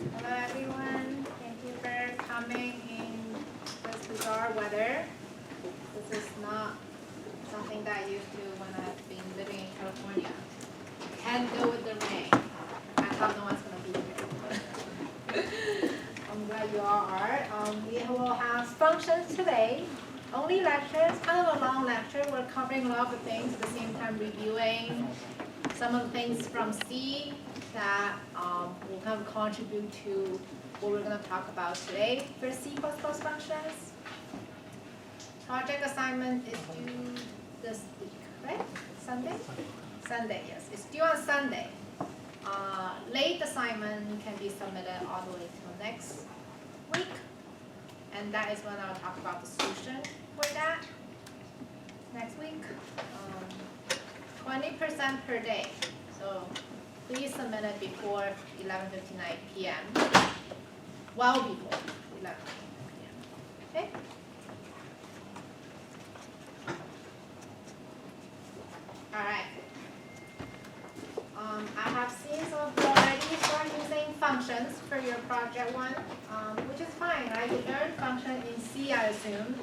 Hello everyone, thank you for coming in this bizarre weather. This is not something that I used to when I've been living in California. Can't deal with the rain. I thought no one's going to be here. I'm glad you all are. We will have functions today. Only lectures, kind of a long lecture. We're covering a lot of things at the same time, reviewing some of the things from C that will kind of contribute to what we're going to talk about today for C++ functions. Project assignment is due this week, right? Sunday? Sunday, yes. It's due on Sunday. Late assignment can be submitted all the way till next week. And that is when I'll talk about the solution for that next week. 20% per day. So please submit it before 11:59 p.m. Well before 11:59 p.m. Okay? All right. I have seen some of you already start using functions for your project one, which is fine, right? You learned function in C, I assume,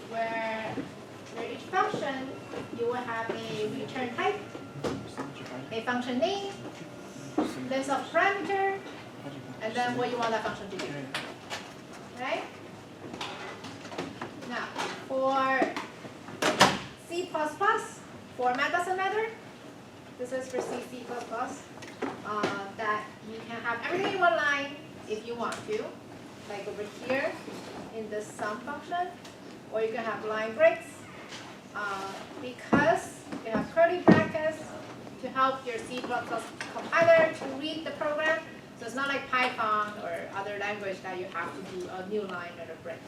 where for each function you will have a return type, a function name, list of parameter, and then what you want that function to do. Right? Now, for C++, format doesn't matter. This is for C++, that you can have everything in one line if you want to, like over here in the sum function, or you can have line breaks, because you have curly brackets to help your C++ compiler to read the program. So it's not like Python or other language that you have to do a new line or a break.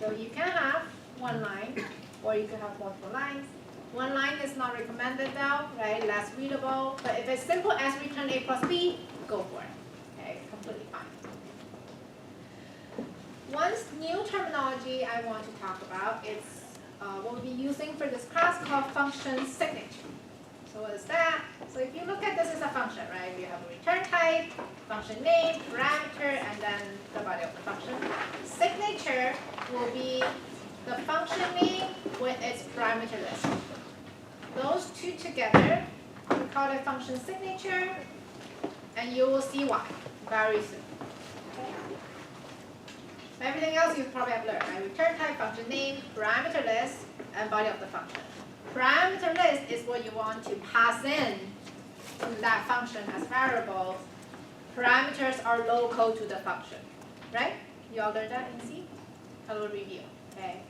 So you can have one line, or you can have multiple lines. One line is not recommended though, right? Less readable. But if it's simple as return A plus B, go for it. Okay, completely fine. One new terminology I want to talk about is what we'll be using for this class called function signature. So what is that? So if you look at this as a function, right? You have a return type, function name, parameter, and then the body of the function. Signature will be the function name with its parameter list. Those two together, we call it function signature, and you will see why very soon. Okay. Everything else you probably have learned, right? Return type, function name, parameter list, and body of the function. Parameter list is what you want to pass in to that function as variables. Parameters are local to the function, right? You all learned that in C? A little review, okay?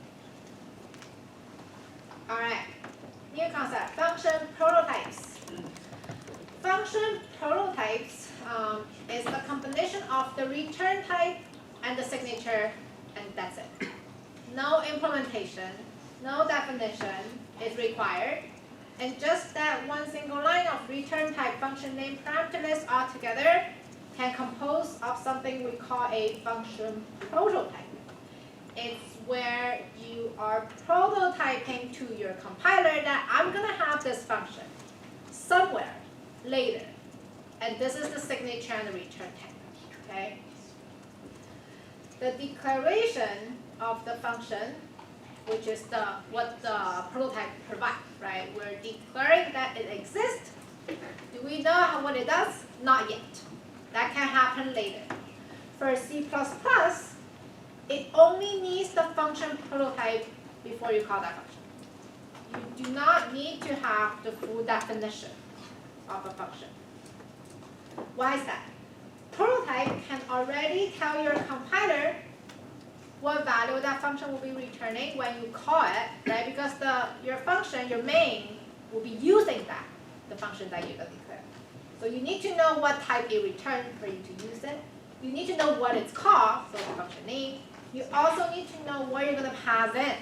All right. New concept, function prototypes. Function prototypes is the combination of the return type and the signature, and that's it. No implementation, no definition is required, and just that one single line of return type, function name, parameter list all together can compose of something we call a function prototype. It's where you are prototyping to your compiler that I'm going to have this function somewhere later. And this is the signature and the return type. Okay? The declaration of the function, which is what the prototype provides, right? We're declaring that it exists. Do we know what it does? Not yet. That can happen later. For C++, it only needs the function prototype before you call that function. You do not need to have the full definition of a function. Why is that? Prototype can already tell your compiler what value that function will be returning when you call it, right? Because your function, your main, will be using that, the function that you're going to declare. So you need to know what type it returns for you to use it. You need to know what it's called, so the function name. You also need to know what you're going to pass in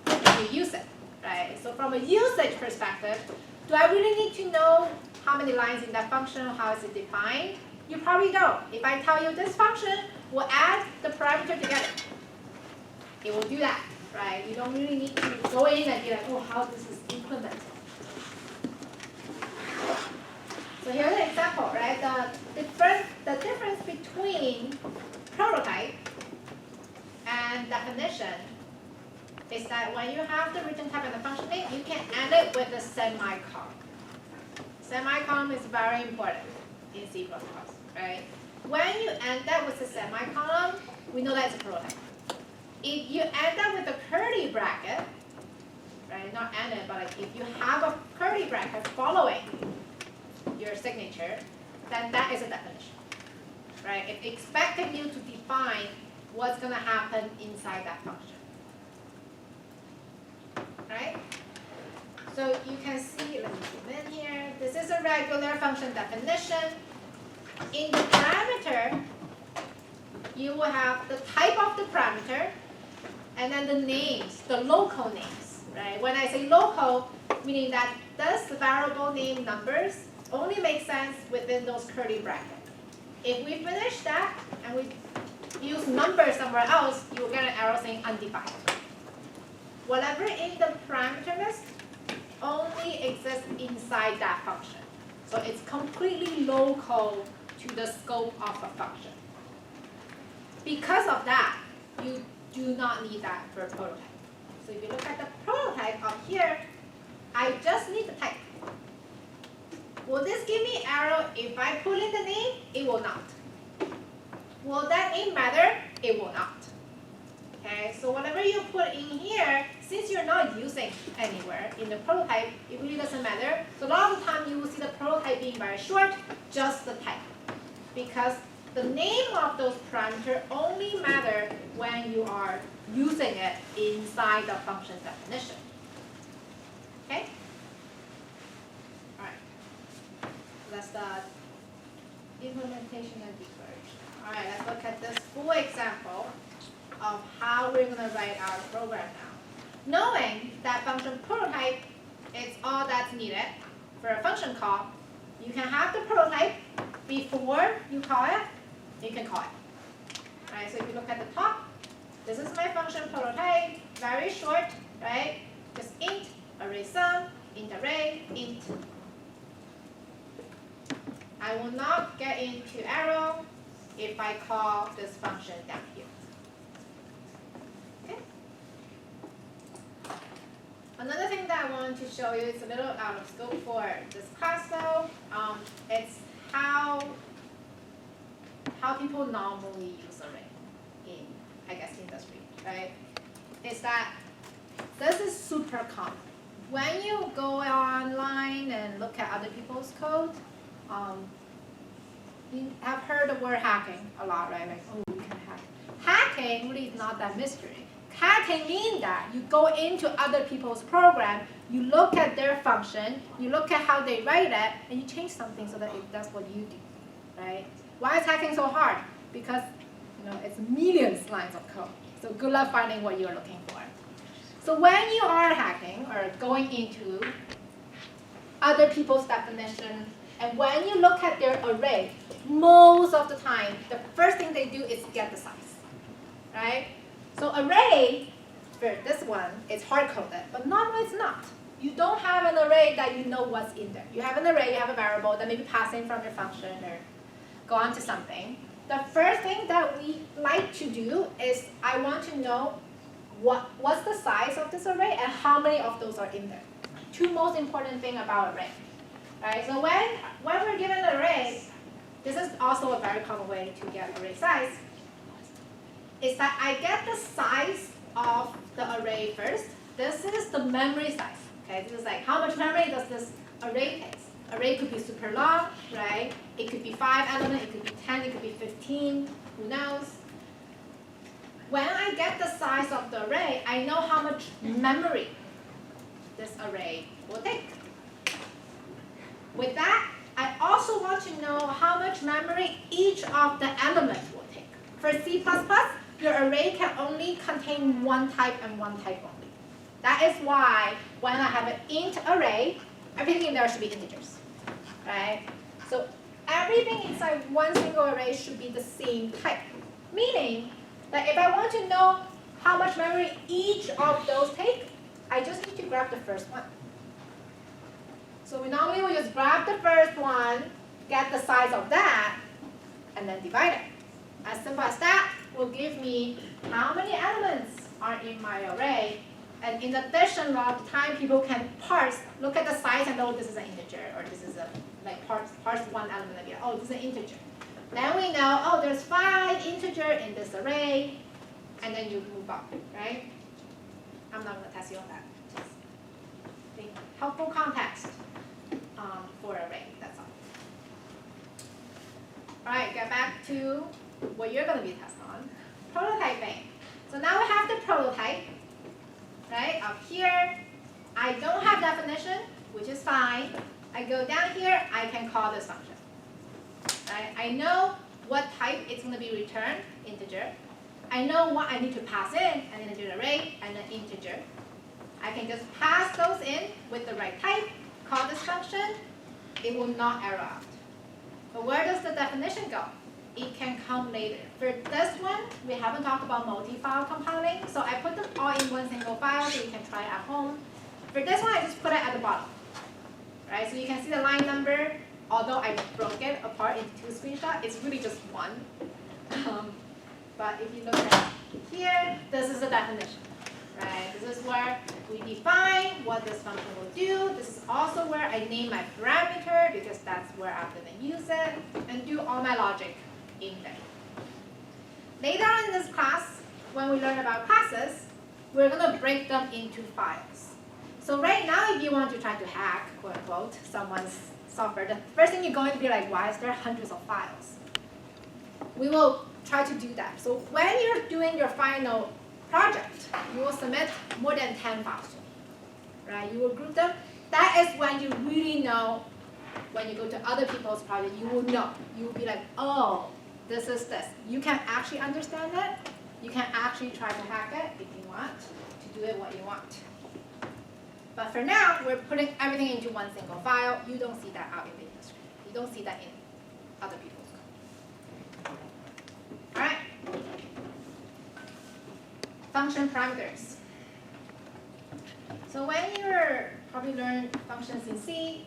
when you use it, right? So from a usage perspective, do I really need to know how many lines in that function, how is it defined? You probably don't. If I tell you this function will add the parameter together, it will do that, right? You don't really need to go in and be like, oh, how this is implemented. So here's an example, right? The difference between definition is that when you have the return type and the function name, you can end it with a semicolon. Semicolon is very important in C++, right? When you end that with a semicolon, we know that it's a prototype. If you end that with a curly bracket, right? Not end it, but like if you have a curly bracket following your signature, then that is a definition, right? It's expecting you to define what's going to happen inside that function, right? So you can see, let me zoom in here. This is a regular function definition. In the parameter, you will have the type of the parameter, and then the names, the local names, right? When I say local, meaning that this variable name numbers only make sense within those curly brackets. If we finish that and we use numbers somewhere else, you will get an error saying undefined. Whatever in the parameter list only exists inside that function. So it's completely local to the scope of a function. Because of that, you do not need that for a prototype. So if you look at the prototype up here, I just need the type. Will this give me error if I put in the name? It will not. Will that name matter? It will not. Okay, so whatever you put in here, since you're not using anywhere in the prototype, it really doesn't matter. So a lot of the time you will see the prototype being very short, just the type. Because the name of those parameters only matter when you are using it inside the function definition. Okay? All right. That's the implementation and declaration. All right, let's look at this full example of how we're going to write our program now. Knowing that function prototype is all that's needed for a function call, you can have the prototype before you call it, you can call it. Right, so if you look at the top, this is my function prototype, very short, right? Just int, array sum, int array, int. I will not get into arrow if I call this function down here. Okay? Another thing that I want to show you is a little out of scope for this class though. It's how people normally use array in, I guess, industry, right? Is that this is super common. When you go online and look at other people's code, you have heard the word hacking a lot, right? Like, oh, you can hack. Hacking really is not that mystery. Hacking means that you go into other people's program, you look at their function, you look at how they write it, and you change something so that it does what you do, right? Why is hacking so hard? Because it's millions lines of code. So good luck finding what you're looking for. So when you are hacking or going into other people's definition, and when you look at their array, most of the time, the first thing they do is get the size, right? So array, for this one, is hard-coded, but normally it's not. You don't have an array that you know what's in there. You have an array, you have a variable that may be passing from your function or go on to something. The first thing that we like to do is I want to know what's the size of this array and how many of those are in there. Two most important things about array. Right? So when we're given an array, this is also a very common way to get array size, is that I get the size of the array first. This is the memory size. Okay, this is like how much memory does this array take? Array could be super long, right? It could be 5 elements, it could be 10, it could be 15, who knows? When I get the size of the array, I know how much memory this array will take. With that, I also want to know how much memory each of the elements will take. For C++, your array can only contain one type and one type only. That is why when I have an int array, everything in there should be integers, right? So everything inside one single array should be the same type. Meaning that if I want to know how much memory each of those take, I just need to grab the first one. So we normally will just grab the first one, get the size of that, and then divide it. As simple as that will give me how many elements are in my array. And in addition, a lot of time people can parse, look at the size and know this is an integer, or this is a, like parse one element of it. Oh, this is an integer. Then we know, oh, there's 5 integer in this array, and then you move on, right? I'm not going to test you on that. Just think helpful context for array, that's all. All right, get back to what you're going to be tested on, prototyping. So now we have the prototype, right? Up here, I don't have definition, which is fine. I go down here, I can call this function. Right? I know what type it's going to be returned, integer. I know what I need to pass in, an integer array and an integer. I can just pass those in with the right type, call this function. It will not error out. But where does the definition go? It can come later. For this one, we haven't talked about multi-file compiling, so I put them all in one single file so you can try it at home. For this one, I just put it at the bottom. Right? So you can see the line number. Although I broke it apart into 2 screenshots, it's really just one. But if you look at here, this is the definition. Right? This is where we define what this function will do. This is also where I name my parameter because that's where I'm going to use it and do all my logic in there. Later on in this class, when we learn about classes, we're going to break them into files. So right now, if you want to try to hack, quote unquote, someone's software, the first thing you're going to be like, why is there hundreds of files? We will try to do that. So when you're doing your final project, you will submit more than 10 files, right? You will group them. That is when you really know, when you go to other people's project, you will know. You will be like, oh, this is this. You can actually understand it. You can actually try to hack it if you want to do it what you want. But for now, we're putting everything into one single file. You don't see that out in the industry. You don't see that in other people's code. All right. Function parameters. So when you're probably learn functions in C,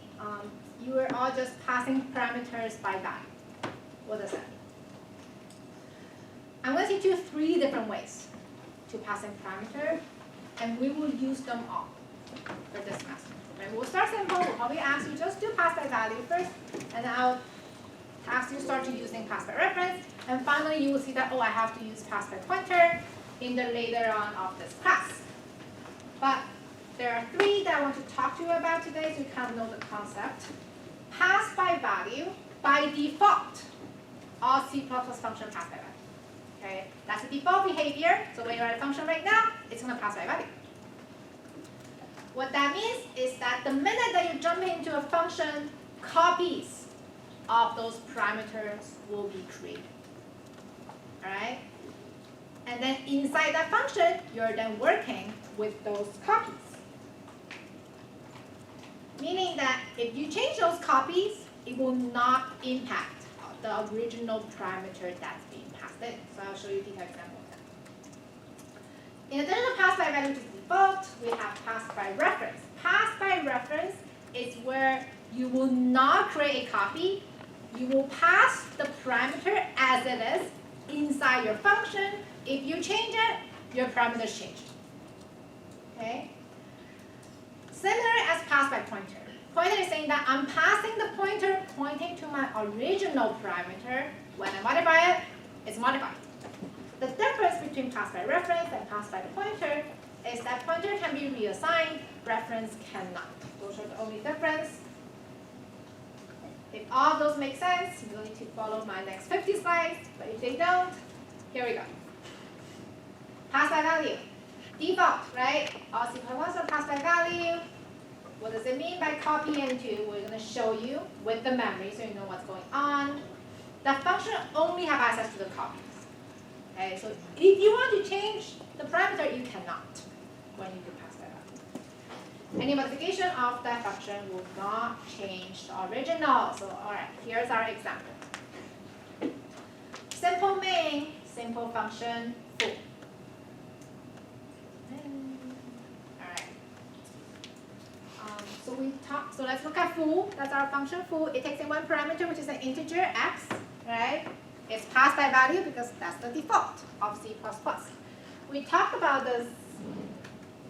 you are all just passing parameters by value. What does that mean? I'm going to teach you 3 different ways to pass in parameter, and we will use them all for this semester. Okay, we'll start simple. We'll probably ask you just do pass by value first, and then I'll ask you start to using pass by reference, and finally you will see that, oh, I have to use pass by pointer in the later on of this class. But there are 3 that I want to talk to you about today so you kind of know the concept. Pass by value, by default, all C++ function pass by value. Okay, that's the default behavior. So when you write a function right now, it's going to pass by value. What that means is that the minute that you jump into a function, copies of those parameters will be created. All right? And then inside that function, you're then working with those copies. Meaning that if you change those copies, it will not impact the original parameter that's being passed in. So I'll show you a detailed example of that. In addition to pass by value, which is default, we have pass by reference. Pass by reference is where you will not create a copy. You will pass the parameter as it is inside your function. If you change it, your parameters changed. Okay? Similar as pass by pointer. Pointer is saying that I'm passing the pointer pointing to my original parameter. When I modify it, it's modified. The difference between pass by reference and pass by the pointer is that pointer can be reassigned, reference cannot. Those are the only difference. If all of those make sense, you don't need to follow my next 50 slides, but if they don't, here we go. Pass by value. Default, right? All C++ are pass by value. What does it mean by copy into? We're going to show you with the memory so you know what's going on. The function only have access to the copies. Okay, so if you want to change the parameter, you cannot when you do pass by value. Any modification of that function will not change the original. So, all right, here's our example. Simple main, simple function, full. So let's look at foo. That's our function foo. It takes in one parameter, which is an integer x, right? It's passed by value because that's the default of C++. we talked about this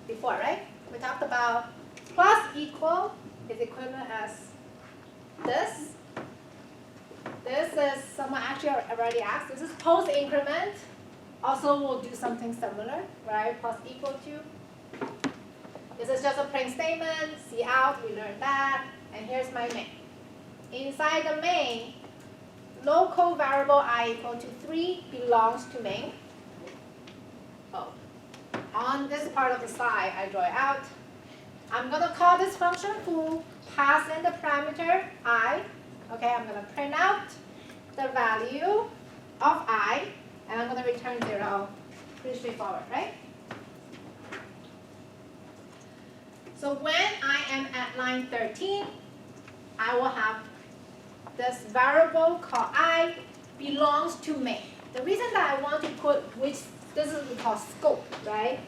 before, right? We talked about plus equal is equivalent as this. This is, someone actually already asked, this is post increment. Also, we'll do something similar, right? Plus equal to. This is just a print statement, C out, we learned that. And here's my main. Inside the main, local variable I equal to 3 belongs to main. Oh. On this part of the slide, I draw it out. I'm going to call this function foo, pass in the parameter I. Okay, I'm going to print out the value of I, and I'm going to return 0. Pretty straightforward, right? So when I am at line 13, I will have this variable called I belongs to main. The reason that I want to put which, this is what we call scope, right?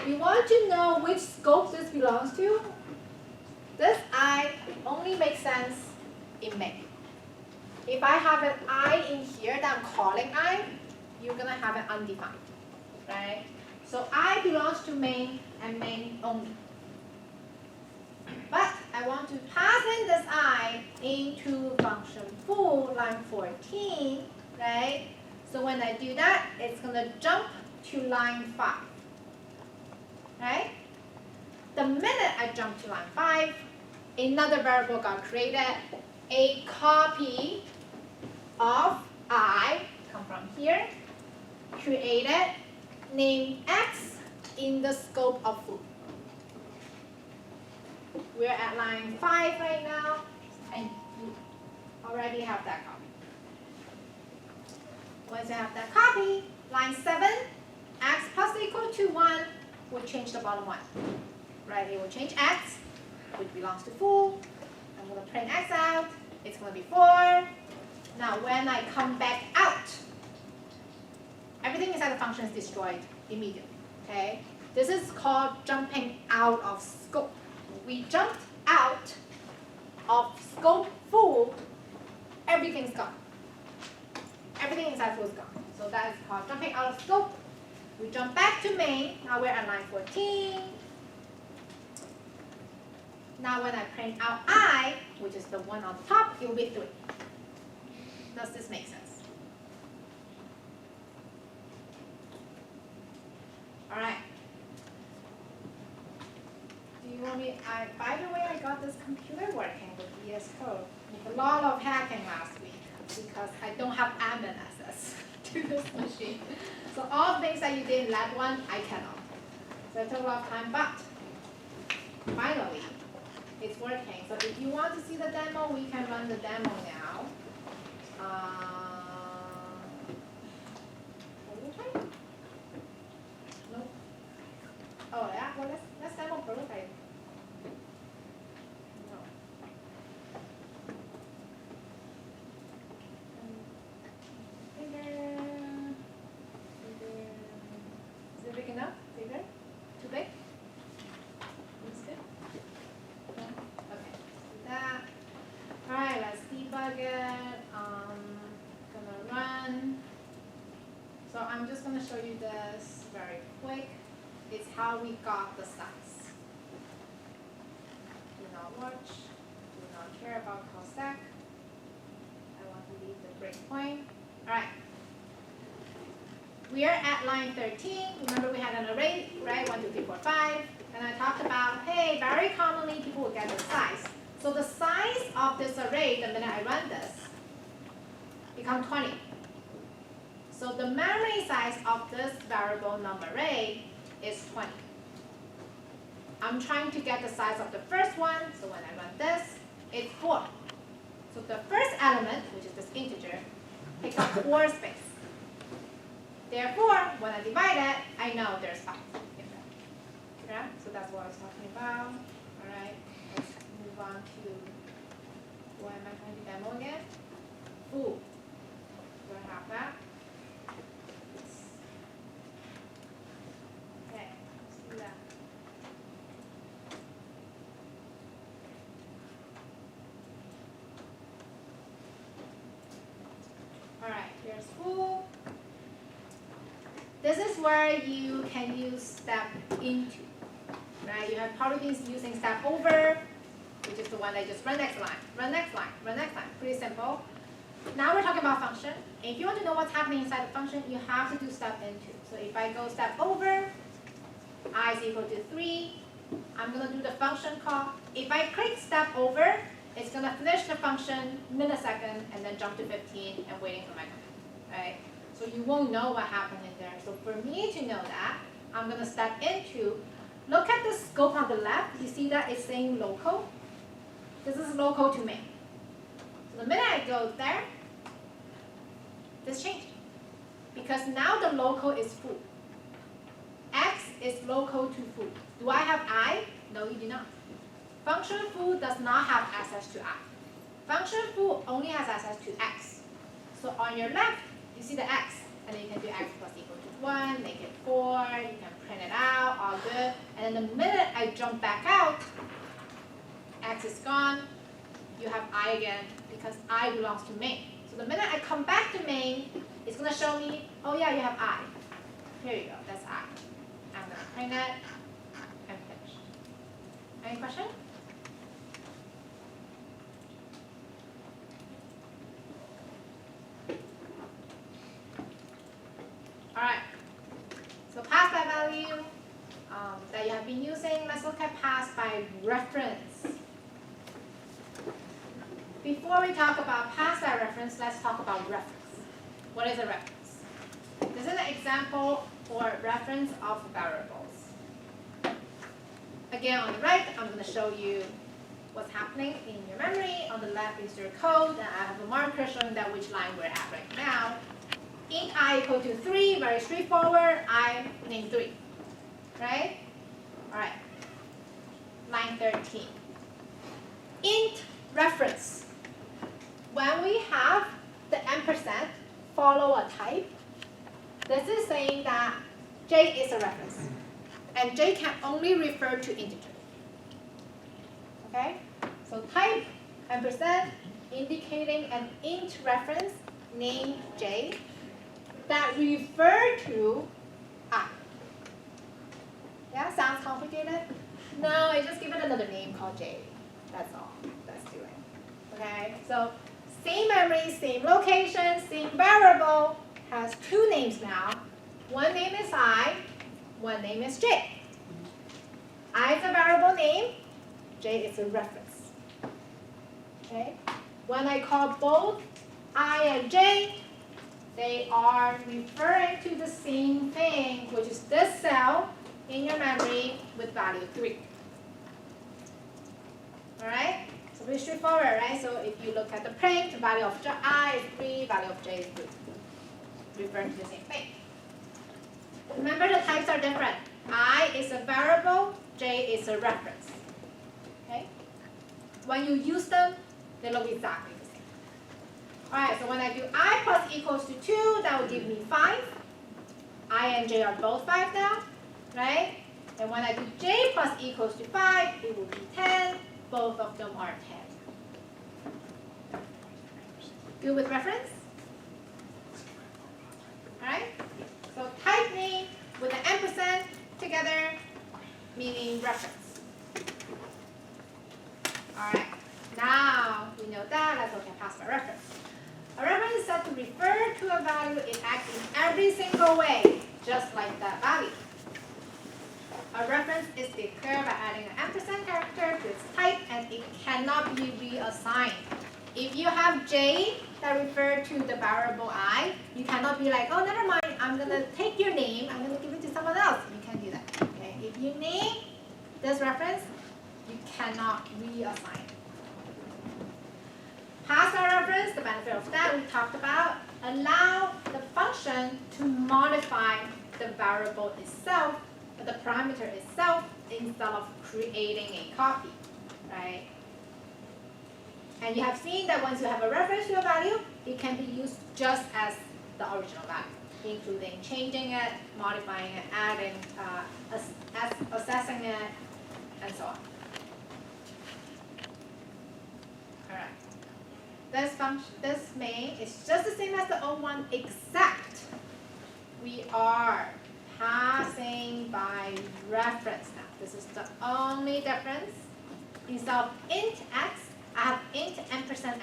We want to know which scope this belongs to. This I only makes sense in main. If I have an I in here that I'm calling I, you're going to have it undefined, right? So I belongs to main and main only. But I want to pass in this I into function foo, line 14, right? So when I do that, it's going to jump to line 5, right? The minute I jump to line 5, another variable got created, a copy of I, come from here, created, named X in the scope of foo. We're at line 5 right now, and you already have that copy. Once you have that copy, line 7, X plus or equal to 1 will change the bottom one. Right, it will change X, which belongs to foo. I'm going to print X out. It's going to be 4. Now, when I come back out, everything inside the function is destroyed immediately. Okay? This is called jumping out of scope. We jumped out of scope foo, everything's gone. Everything inside foo is gone. So that is called jumping out of scope. We jump back to main. Now we're at line 14. Now when I print out I, which is the one on top, it will be 3. Does this make sense? All right. Do you want me, by the way, I got this computer working with VS Code with a lot of hacking last week because I don't have admin access to this machine. So all things that you did in lab 1, I cannot. So it took a lot of time, but finally, it's working. So if you want to see the demo, we can run the demo now. Prototype? Nope. Oh yeah, well let's demo prototype. No. Bigger. Is it big enough? Bigger? Too big? Looks good. Okay, do that. All right, let's debug it. Gonna run. So I'm just gonna show you this very quick. It's how we got the size. Do not watch. Do not care about call stack. I want to leave the breakpoint. All right. We are at line 13. Remember we had an array, right? 1, 2, 3, 4, 5. And I talked about, hey, very commonly people will get the size. So the size of this array, the minute I run this, becomes 20. So the memory size of this variable num array is 20. I'm trying to get the size of the first one, so when I run this, it's 4. So the first element, which is this integer, takes up 4 space. Therefore, when I divide it, I know there's 5 in there. Yeah? So that's what I was talking about. All right, let's move on to, what am I trying to demo again? Foo. Do I have that? Okay, let's do that. All right, here's foo. This is where you can use step into. Right? You have probably been using step over, which is the one that just run next line, run next line, run next line. Pretty simple. Now we're talking about function. If you want to know what's happening inside the function, you have to do step into. So if I go step over, I is equal to 3, I'm going to do the function call. If I click step over, it's going to finish the function millisecond and then jump to 15 and waiting for my command. Right? So you won't know what happened in there. So for me to know that, I'm going to step into. Look at the scope on the left. You see that it's saying local. This is local to main. So the minute I go there, this changed. Because now the local is full. X is local to full. Do I have I? No, you do not. Function full does not have access to I. Function full only has access to X. So on your left, you see the X. And then you can do X plus equal to 1, make it 4, you can print it out, all good. And then the minute I jump back out, X is gone, you have I again, because I belongs to main. So the minute I come back to main, it's going to show me, oh yeah, you have I. Here you go, that's I. I'm going to print it and finish. Any question? All right. So pass by value that you have been using. Let's look at pass by reference. Before we talk about pass by reference, let's talk about reference. What is a reference? This is an example for reference of variables. Again, on the right, I'm going to show you what's happening in your memory. On the left is your code, and I have a marker showing that which line we're at right now. Int I equal to 3, very straightforward. I name 3, right? All right. Line 13. Int reference. When we have the ampersand follow a type, this is saying that J is a reference. And J can only refer to integer. Okay? So type ampersand indicating an int reference named J that refer to I. Yeah, sounds complicated? No, I just give it another name called J. That's all that's doing. Okay, so same memory, same location, same variable, has two names now. One name is I, one name is J. I is a variable name, J is a reference. Okay? When I call both I and J, they are referring to the same thing, which is this cell in your memory with value 3. Alright? So pretty straightforward, right? So if you look at the print, the value of I is 3, value of J is 3. Referring to the same thing. Remember the types are different. I is a variable, J is a reference. Okay? When you use them, they look exactly the same. Alright, so when I do I plus equals to 2, that will give me 5. I and J are both 5 now, right? And when I do J plus equals to 5, it will be 10. Both of them are 10. Good with reference? Alright? So type name with an ampersand together, meaning reference. Alright, now we know that. Let's look at pass by reference. A reference is said to refer to a value. It acts in every single way, just like that value. A reference is declared by adding an ampersand character to its type, and it cannot be reassigned. If you have J that refer to the variable I, you cannot be like, oh, never mind, I'm going to take your name, I'm going to give it to someone else. You can't do that. Okay? If you name this reference, you cannot reassign. Pass by reference, the benefit of that we talked about, allow the function to modify the variable itself, the parameter itself, instead of creating a copy, right? And you have seen that once you have a reference to a value, it can be used just as the original value, including changing it, modifying it, adding, assessing it, and so on. All right. This function, this main is just the same as the old one, except we are passing by reference now. This is the only difference. Instead of int x, I have int %x,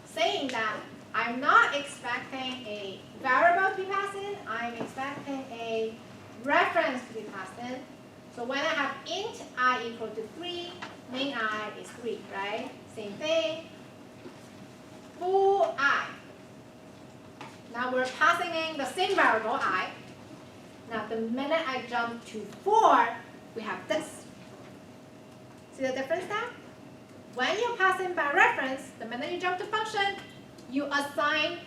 saying that I'm not expecting a variable to be passed in, I'm expecting a reference to be passed in. So when I have int I equal to 3, main I is 3, right? Same thing. Full I. Now we're passing in the same variable I. Now the minute I jump to 4, we have this. See the difference now? When you pass in by reference, the minute you jump to function, you assign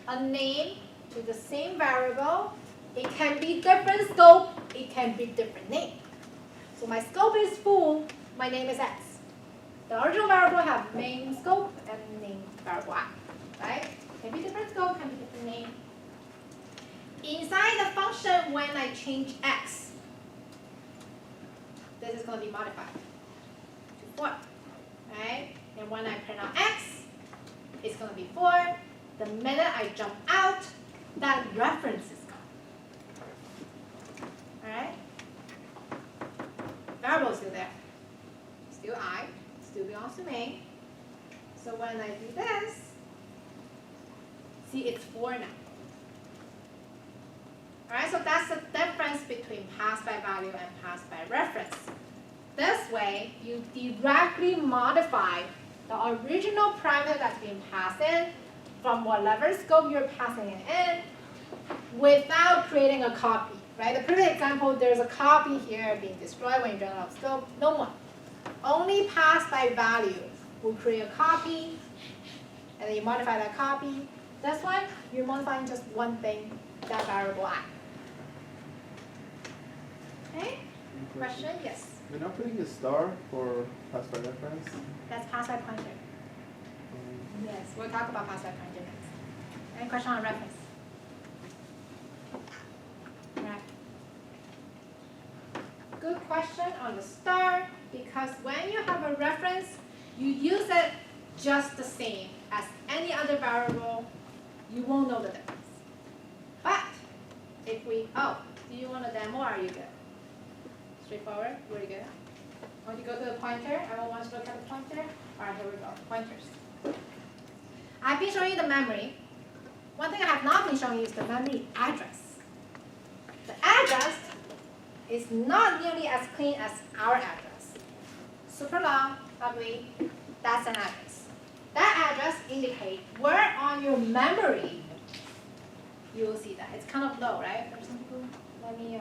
a name to the same variable. It can be different scope, it can be different name. So my scope is full, my name is x. The original variable have main scope and name variable I, right? Can be different scope, can be different name. Inside the function, when I change x, this is going to be modified to 4, right? And when I print out x, it's going to be 4. The minute I jump out, that reference is gone. Alright? Variable is still there. Still I, still belongs to main. So when I do this, see it's 4 now. Alright, so that's the difference between pass by value and pass by reference. This way, you directly modify the original parameter that's being passed in from whatever scope you're passing it in without creating a copy, right? The previous example, there's a copy here being destroyed when you run out of scope. No more. Only pass by value will create a copy, and then you modify that copy. That's why you're modifying just one thing, that variable I. Okay? Question? Yes. We're not putting a star for pass by reference. That's pass by pointer. Yes, we'll talk about pass by pointer next. Any question on reference? Right. Good question on the star, because when you have a reference, you use it just the same as any other variable, you won't know the difference. But if we, do you want a demo or are you good? Straightforward, really good. Want to go to the pointer? Everyone wants to look at the pointer? All right, here we go, pointers. I've been showing you the memory. One thing I have not been showing you is the memory address. The address is not nearly as clean as our address. Super long, ugly, that's an address. That address indicates where on your memory you will see that. It's kind of low, right? For some people, let me,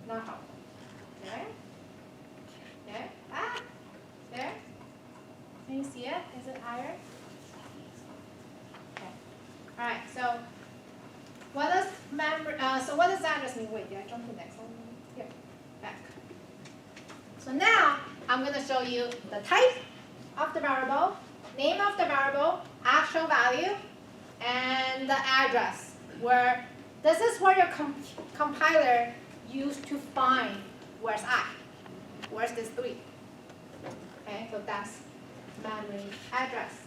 not helpful. There? There? Ah! There? Can you see it? Is it higher? Okay. Alright, so what does what does address mean? Wait, did I jump to the next one? Here, back. So now I'm gonna show you the type of the variable, name of the variable, actual value, and the address, where this is where your compiler used to find where's I, where's this 3. Okay, so that's memory address.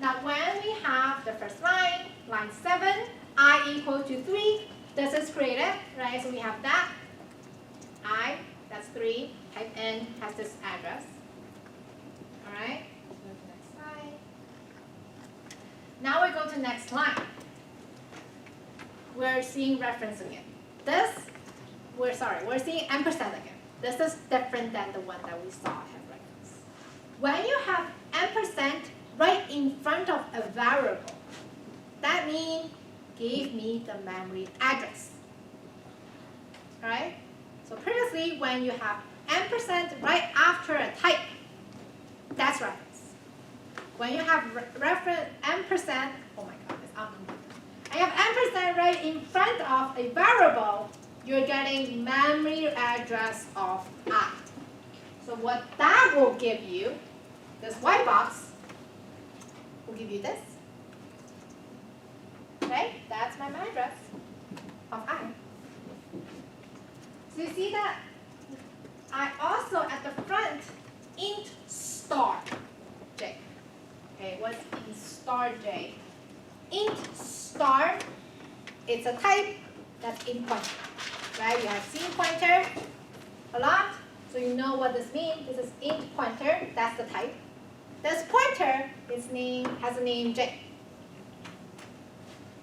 Now when we have the first line, line 7, I equal to 3, this is created, right? So we have that, I, that's 3, type n has this address. Alright, go to the next slide. Now we go to next line. We're seeing reference again. We're seeing ampersand again. This is different than the one that we saw have reference. When you have ampersand right in front of a variable, that means give me the memory address. Alright? So previously, when you have ampersand right after a type, that's reference. When you have reference ampersand, oh my god, it's uncomfortable. I have ampersand right in front of a variable, you're getting memory address of I. So what that will give you, this white box, will give you this. Okay, that's my memory address of I. So you see that I also at the front int star j. star j. Int star, it's a type that's int pointer, right? You have seen pointer a lot, so you know what this means. This is int pointer, that's the type. This pointer has a name j.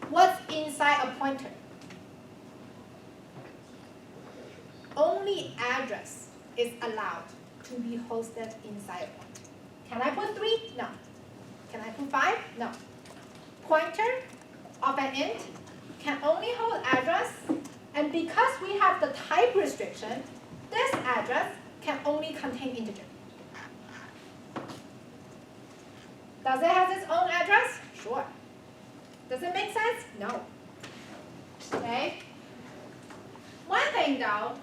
What's inside a pointer? Only address is allowed to be hosted inside a pointer. Can I put 3? No. Can I put 5? No. Pointer of an int can only hold address, and because we have the type restriction, this address can only contain integer. Does it have its own address? Sure. Does it make sense? No. Okay? One thing though,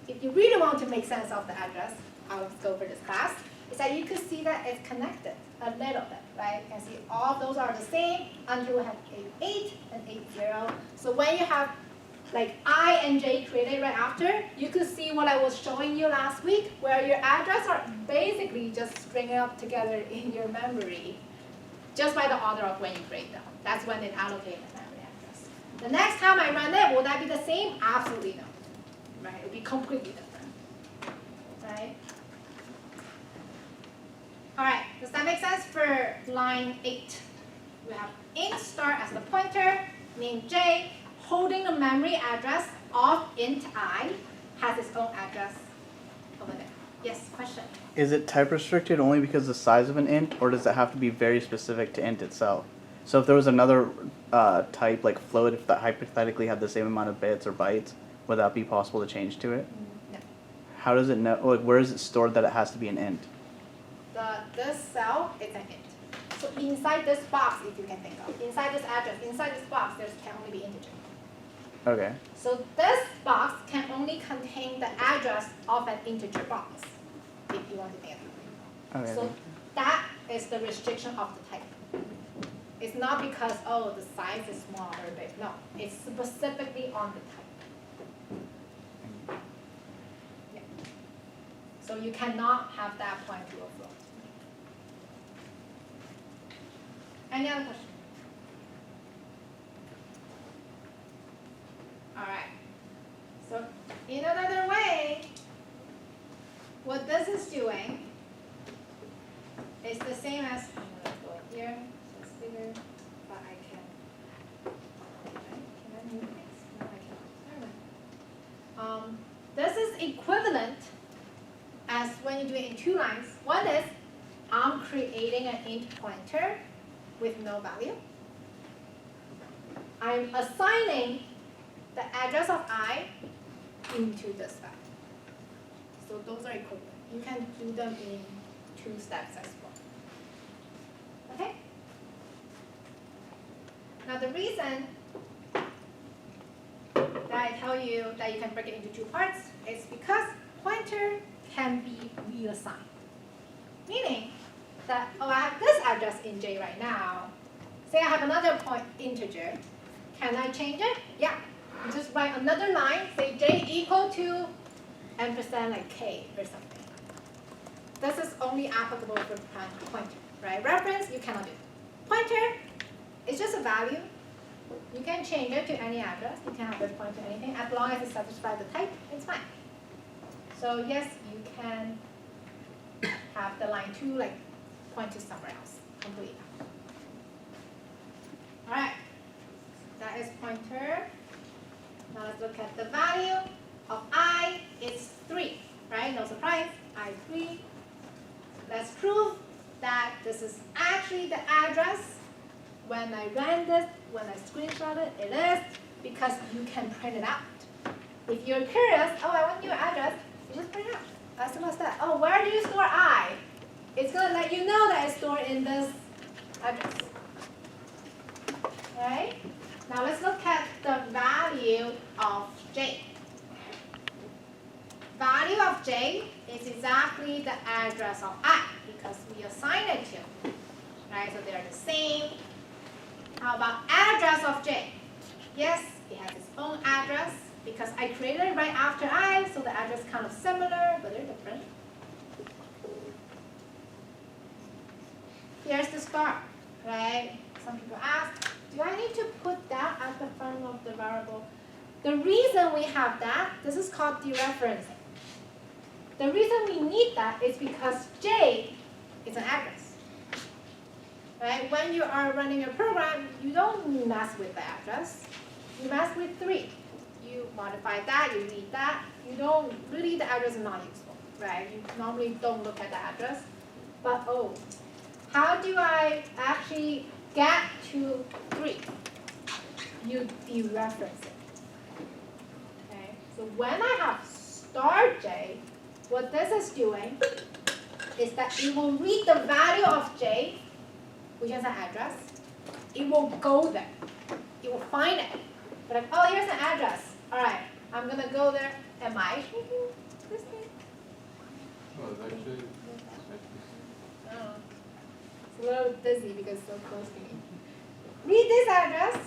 if you really want to make sense of the address, I'll go for this class, is that you could see that it's connected a little bit, right? You can see all of those are the same until we have 8 and 80. So when you have like I and j created right after, you could see what I was showing you last week, where your address are basically just stringing up together in your memory, just by the order of when you create them. That's when it allocates the memory address. The next time I run it, will that be the same? Absolutely no. Right? It will be completely different. Right? All right, does that make sense for line 8? We have int star as the pointer, name j, holding the memory address of int I, has its own address over there. Yes, question? Is it type restricted only because of the size of an int, or does it have to be very specific to int itself? So if there was another type like float, if that hypothetically had the same amount of bits or bytes, would that be possible to change to it? No. How does it know, like where is it stored that it has to be an int? This cell is an int. So inside this box, if you can think of, inside this address, inside this box, there can only be integer. Okay. So this box can only contain the address of an integer box, if you want to think of it. Okay. So that is the restriction of the type. It's not because, oh, the size is small or big. No, it's specifically on the type. Yeah. So you cannot have that point to a float. Any other question? All right. So in another way, what this is doing is the same as, I'm going to go in here, so it's bigger, but I can, can I move things? No, I cannot. Never mind. This is equivalent as when you do it in 2 lines. One is, I'm creating an int pointer with no value. I'm assigning the address of I into this value. So those are equivalent. You can do them in 2 steps as well. Okay? Now the reason that I tell you that you can break it into 2 parts is because pointer can be reassigned. Meaning that, oh, I have this address in J right now. Say I have another integer. Can I change it? Yeah. Just write another line, say J equal to ampersand like K or something. This is only applicable for pointer, right? Reference, you cannot do. Pointer is just a value. You can change it to any address. You can have this pointer to anything. As long as it satisfies the type, it's fine. So yes, you can have the line 2 like point to somewhere else completely. All right, that is pointer. Now let's look at the value of I. It's 3, right? No surprise, I 3. Let's prove that this is actually the address. When I ran this, when I screenshot it, it is, because you can print it out. If you're curious, oh, I want your address, you just print it out. As simple as that. Oh, where do you store I? It's going to let you know that it's stored in this address. Right? Now let's look at the value of J. Value of J is exactly the address of I because we assign it to. Right? So they're the same. How about address of J? Yes, it has its own address because I created it right after I, so the address is kind of similar, but they're different. Here's the star, right? some people ask, do I need to put that at the front of the variable? The reason we have that, this is called dereferencing. The reason we need that is because J is an address. Right? When you are running a program, you don't mess with the address. You mess with 3. You modify that, you read that. You don't, really the address is not useful. Right? You normally don't look at the address. But oh, how do I actually get to 3? You dereference it. Okay? So when I have star J, what this is doing is that it will read the value of J, which is an address. It will go there. It will find it. But like, oh, here's an address. All right, I'm going to go there. Am I changing this thing? Oh, it's actually. Oh. It's a little dizzy because it's so close to me. Read this address.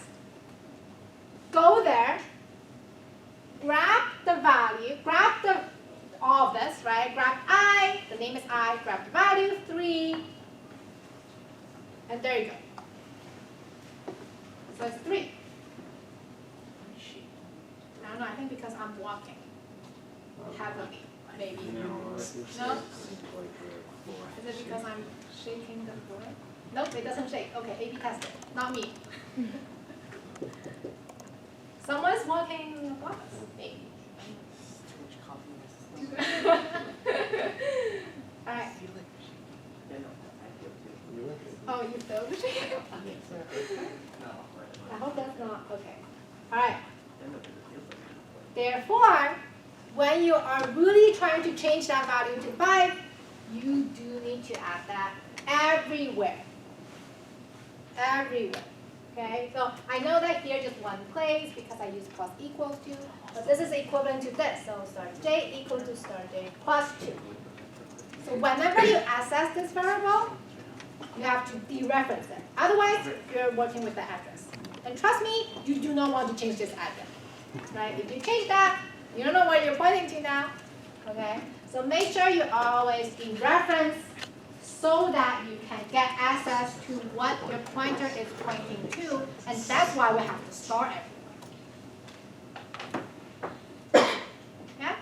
Go there. Grab the value. Grab all of this, right? Grab I. The name is I. Grab the value 3. And there you go. So it's 3. I don't know. I think because I'm walking heavily, maybe. No? Is it because I'm shaking the board? Nope, it doesn't shake. Okay, A/B test it. Not me. Someone's walking the bus. Maybe. All right. Oh, you feel the shake? I hope that's not okay. All right. Therefore, when you are really trying to change that value to 5, you do need to add that everywhere. Everywhere. Okay? So I know that here just one place because I use plus equals to, but this is equivalent to this. So star j equal to star j plus 2. So whenever you access this variable, you have to dereference it. Otherwise, you're working with the address. And trust me, you do not want to change this address. Right? If you change that, you don't know what you're pointing to now. Okay? So make sure you always dereference so that you can get access to what your pointer is pointing to, and that's why we have to store it. Yeah?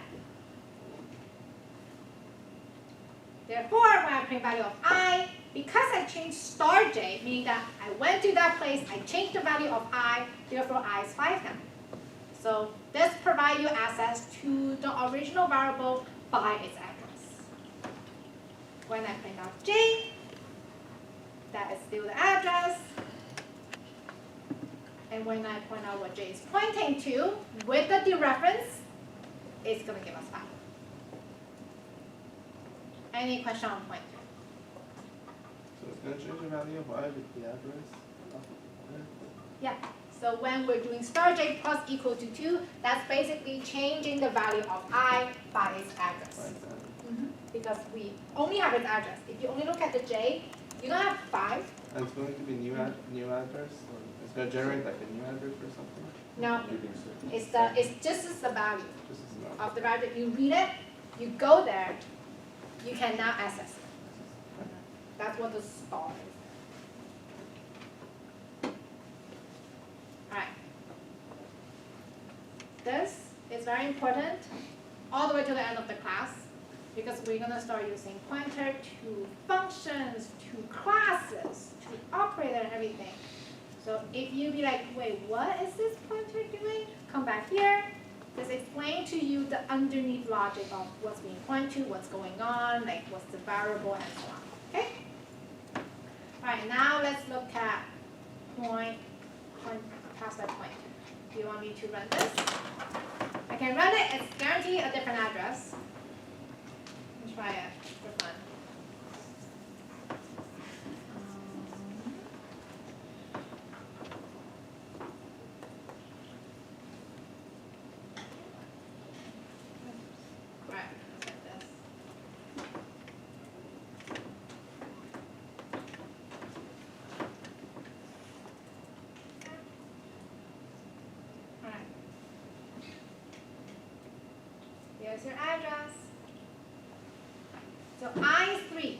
Therefore, when I print value of I, because I changed star j, meaning that I went to that place, I changed the value of I, therefore I is 5 now. So this provides you access to the original variable by its address. When I print out j, that is still the address. And when I point out what j is pointing to, with the dereference, it's going to give us 5. Any question on pointer? So it's going to change the value of I with the address? Yeah. So when we're doing star j plus equal to 2, that's basically changing the value of I by its address. Because we only have its address. If you only look at the j, you don't have 5. And it's going to be new address? Or it's going to generate like a new address or something? No, it's just the value Just as an of the value. You read it, you go there, you can now access it. That's what the star is. Alright. This is very important all the way to the end of the class because we're going to start using pointer to functions, to classes, to operator and everything. So if you be like, wait, what is this pointer doing? Come back here. Just explain to you the underneath logic of what's being pointed to, what's going on, like what's the variable and so on. Okay? Alright, now let's look at past that point. Do you want me to run this? I can run it. It's guaranteed a different address. Let's try it for fun. Right, let's get this. Here's your address. So I is 3.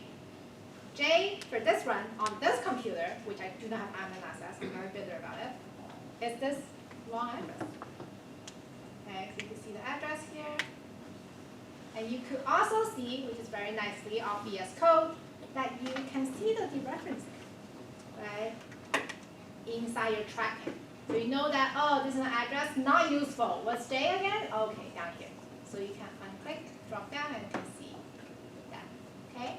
J for this run on this computer which I do not have admin access, I'm very bitter about it, is this long address. Okay, so you can see the address here. And you could also see, which is very nicely of VS Code, that you can see the dereferencing, right, inside your tracking. So you know that, oh, this is an address not useful. What's J again? Okay, down here. So you can unclick, drop down, and you can see that. Okay?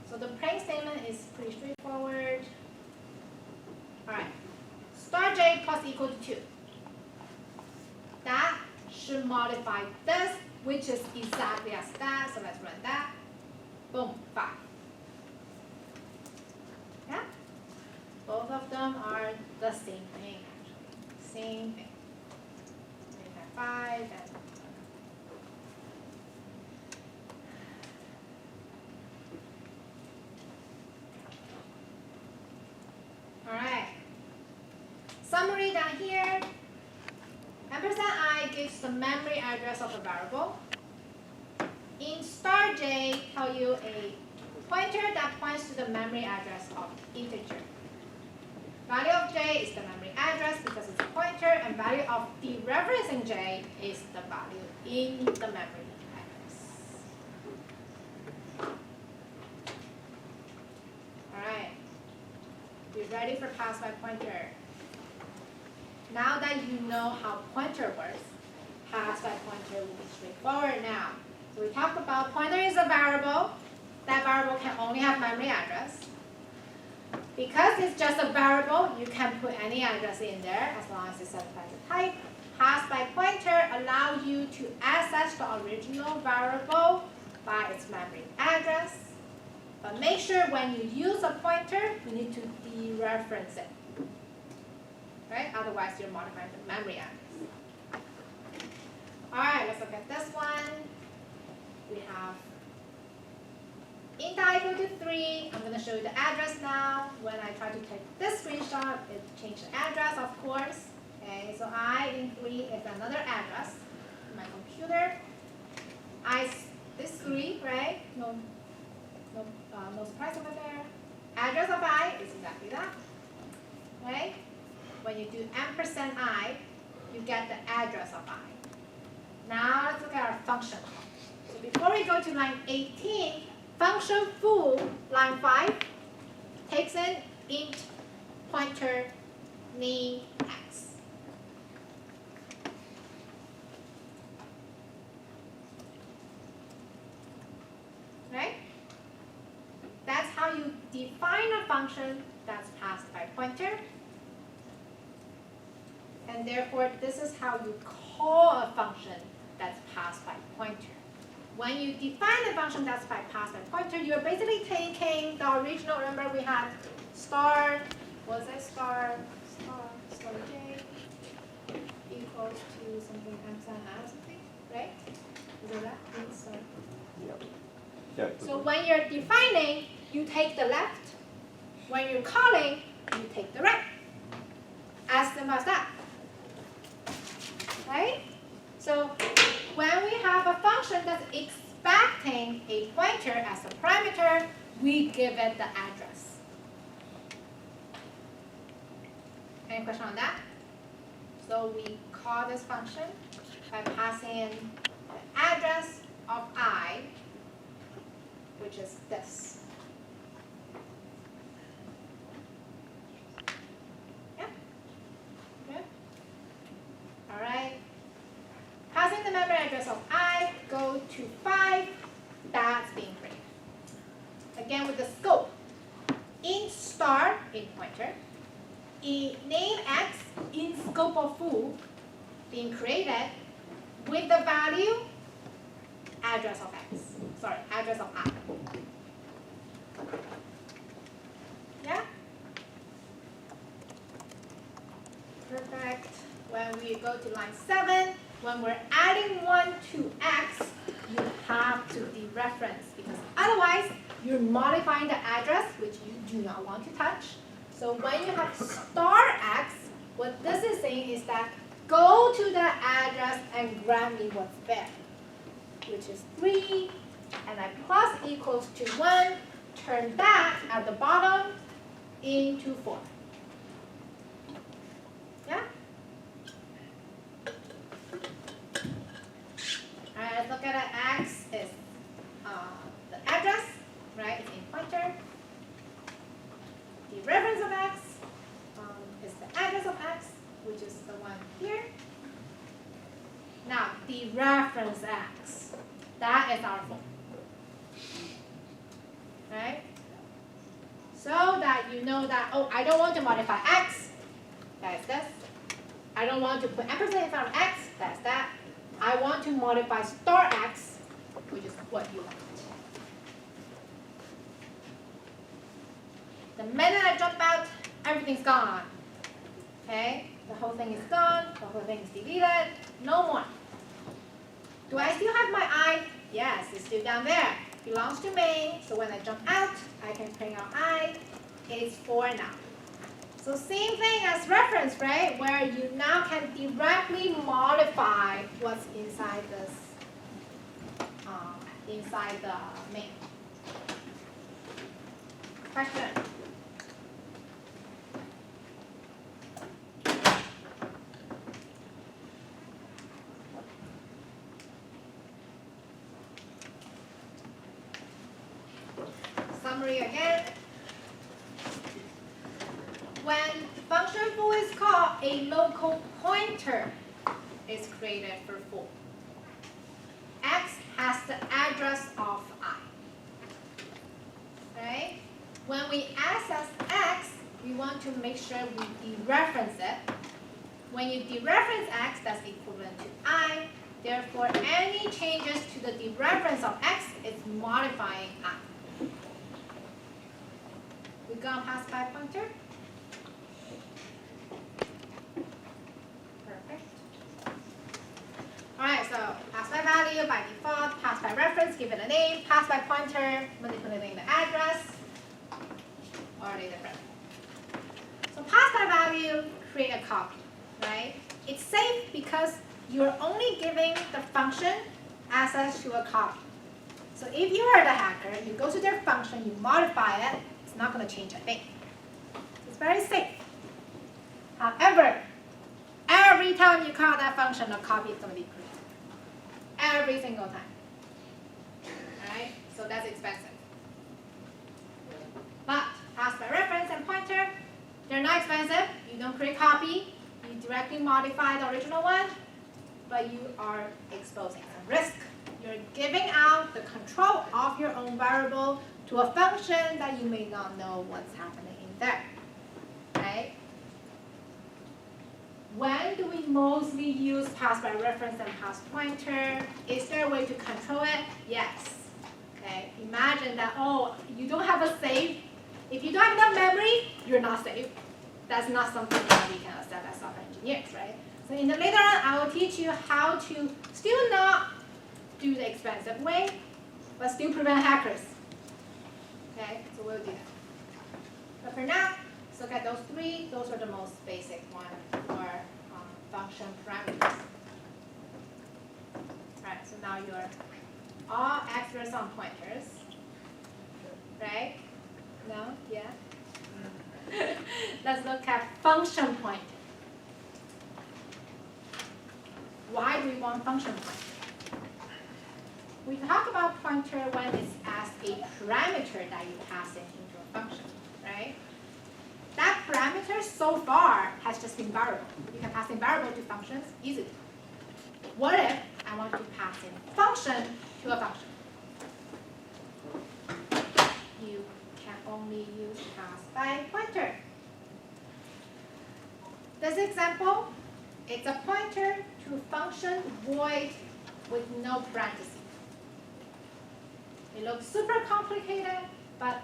So the print statement is pretty straightforward. All right. Star J plus equal to 2. That should modify this, which is exactly as that. So let's run that. Boom, 5. Yeah? Both of them are the same thing, actually. Same thing. We have 5 and all right. Summary down here. %I gives the memory address of a variable. In star J, tell you a pointer that points to the memory address of integer. Value of J is the memory address because it's a pointer, and value of dereferencing J is the value in the memory address. All right. You ready for pass by pointer? Now that you know how pointer works, pass by pointer will be straightforward now. So we talked about pointer is a variable. That variable can only have memory address. Because it's just a variable, you can put any address in there as long as it satisfies the type. Pass by pointer allows you to access the original variable by its memory address. But make sure when you use a pointer, you need to dereference it. Right? Otherwise, you're modifying the memory address. All right, let's look at this one. We have int I equal to 3. I'm going to show you the address now. When I try to take this screenshot, it changed the address, of course. Okay, so I in 3 is another address in my computer. This 3, right? No surprise over there. Address of I is exactly that. Okay? When you do %I, you get the address of I. Now let's look at our function. So before we go to line 18, function foo, line 5, takes in int pointer name x. Right? That's how you define a function that's passed by pointer. And therefore, this is how you call a function that's passed by pointer. When you define a function that's passed by pointer, you're basically taking the original, remember we had star, what was it, star j equals to something %I or something, right? Is that that? Star. Yep. Yeah. So when you're defining, you take the left. When you're calling, you take the right. As simple as that. Right? So when we have a function that's expecting a pointer as a parameter, we give it the address. Any question on that? So we call this function by passing in the address of I, which is this. Yeah? Good? All right. Passing the memory address of I, go to 5, that's being created. Again with the scope. Int star, in pointer. Name x, in scope of foo, being created with the value address of x. Sorry, address of I. Yeah? Perfect. When we go to line 7, when we're adding 1 to x, you have to dereference because otherwise you're modifying the address, which you do not want to touch. So when you have star x, what this is saying is that go to the address and grab me what's there, which is 3, and I plus equals to 1, turn that at the bottom, into 4. Yeah? Alright, let's look at it. X is the address, right? It's in pointer. The reference of X is the address of X, which is the one here. Now, the reference X, that is our 4. Right? So that you know that, oh, I don't want to modify X, that is this. I don't want to put ampersand in front of X, that's that. I want to modify star X, which is what you want. The minute I jump out, everything's gone. Okay? The whole thing is gone, the whole thing is deleted, no more. Do I still have my I? Yes, it's still down there. Belongs to main, so when I jump out, I can print out I. It's 4 now. So same thing as reference, right? Where you now can directly modify what's inside this, inside the main. Question? Summary again. When function foo is called, a local pointer is created for foo. X has the address of I. Right? When we access X, we want to make sure we dereference it. When you dereference X, that's equivalent to I. Therefore, any changes to the dereference of X is modifying I. We gonna pass by pointer? Perfect. Alright, so pass by value by default, pass by reference, give it a name, pass by pointer, manipulating the address. Are they different? So pass by value, create a copy, right? It's safe because you're only giving the function access to a copy. So if you are the hacker, you go to their function, you modify it, it's not going to change a thing. It's very safe. However, every time you call that function, a copy is going to be created. Every single time. Alright? So that's expensive. But pass by reference and pointer, they're not expensive. You don't create copy. You directly modify the original one, but you are exposing some risk. You're giving out the control of your own variable to a function that you may not know what's happening in there. Right? When do we mostly use pass by reference and pass pointer? Is there a way to control it? Yes. Okay. Imagine that, oh, you don't have a save. If you don't have enough memory, you're not safe. That's not something that we can accept as software engineers, right? So in the later on, I will teach you how to still not do the expensive way, but still prevent hackers. Okay, so we'll do that. But for now, let's look at those three. Those are the most basic ones for function parameters. Alright, so now you're all experts on pointers. Right? No? Yeah? Let's look at function pointer. Why do we want function pointer? We talk about pointer when it's as a parameter that you pass it into a function, right? That parameter so far has just been variable. You can pass in variable to functions easily. What if I want to pass in function to a function? You can only use pass by pointer. This example, it's a pointer to a function void with no parentheses. It looks super complicated, but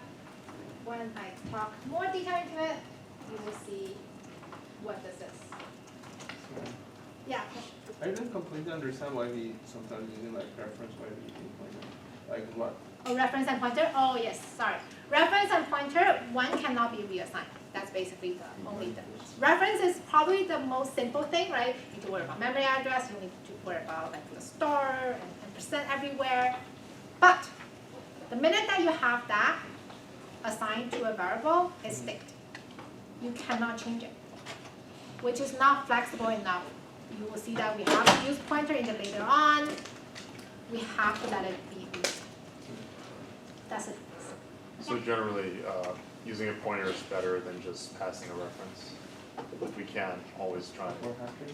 when I talk more detail into it, you will see what this is. Yeah. I didn't completely understand why we sometimes using like reference, why we using pointer. Like what? Oh, reference and pointer? Oh, yes, sorry. Reference and pointer, one cannot be reassigned. That's basically the only difference. Reference is probably the most simple thing, right? You need to worry about memory address, you need to worry about like the star and percent everywhere. But the minute that you have that assigned to a variable, it's sticked. you cannot change it, which is not flexible enough. You will see that we have to use pointer in the later on. We have to let it be used. That's it. So generally, using a pointer is better than just passing a reference. If we can, always try. Or happy?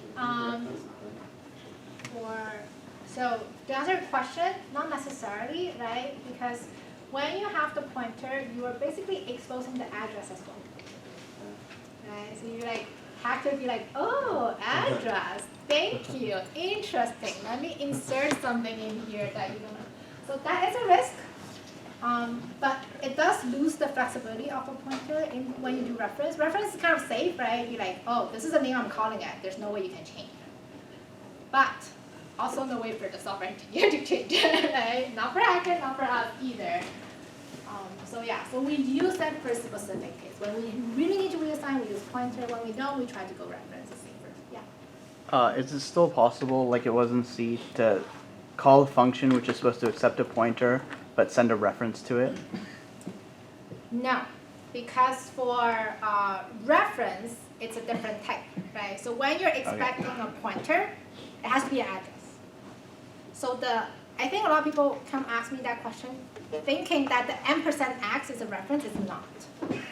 So to answer your question, not necessarily, right? Because when you have the pointer, you are basically exposing the address as well. Right? So you like have to be like, oh, address, thank you, interesting. Let me insert something in here that you don't know. So that is a risk. But it does lose the flexibility of a pointer when you do reference. Reference is kind of safe, right? You're like, oh, this is the name I'm calling it. There's no way you can change it. But also no way for the software engineer to change it, right? Not for hacker, not for us either. So yeah, so we use that for specific case. When we really need to reassign, we use pointer. When we don't, we try to go reference. It's safer. Yeah. Is it still possible, like it was in C, to call a function which is supposed to accept a pointer, but send a reference to it? No, because for reference, it's a different type, right? So when you're expecting a pointer, it has to be an address. So I think a lot of people come ask me that question, thinking that the $x is a reference. It's not.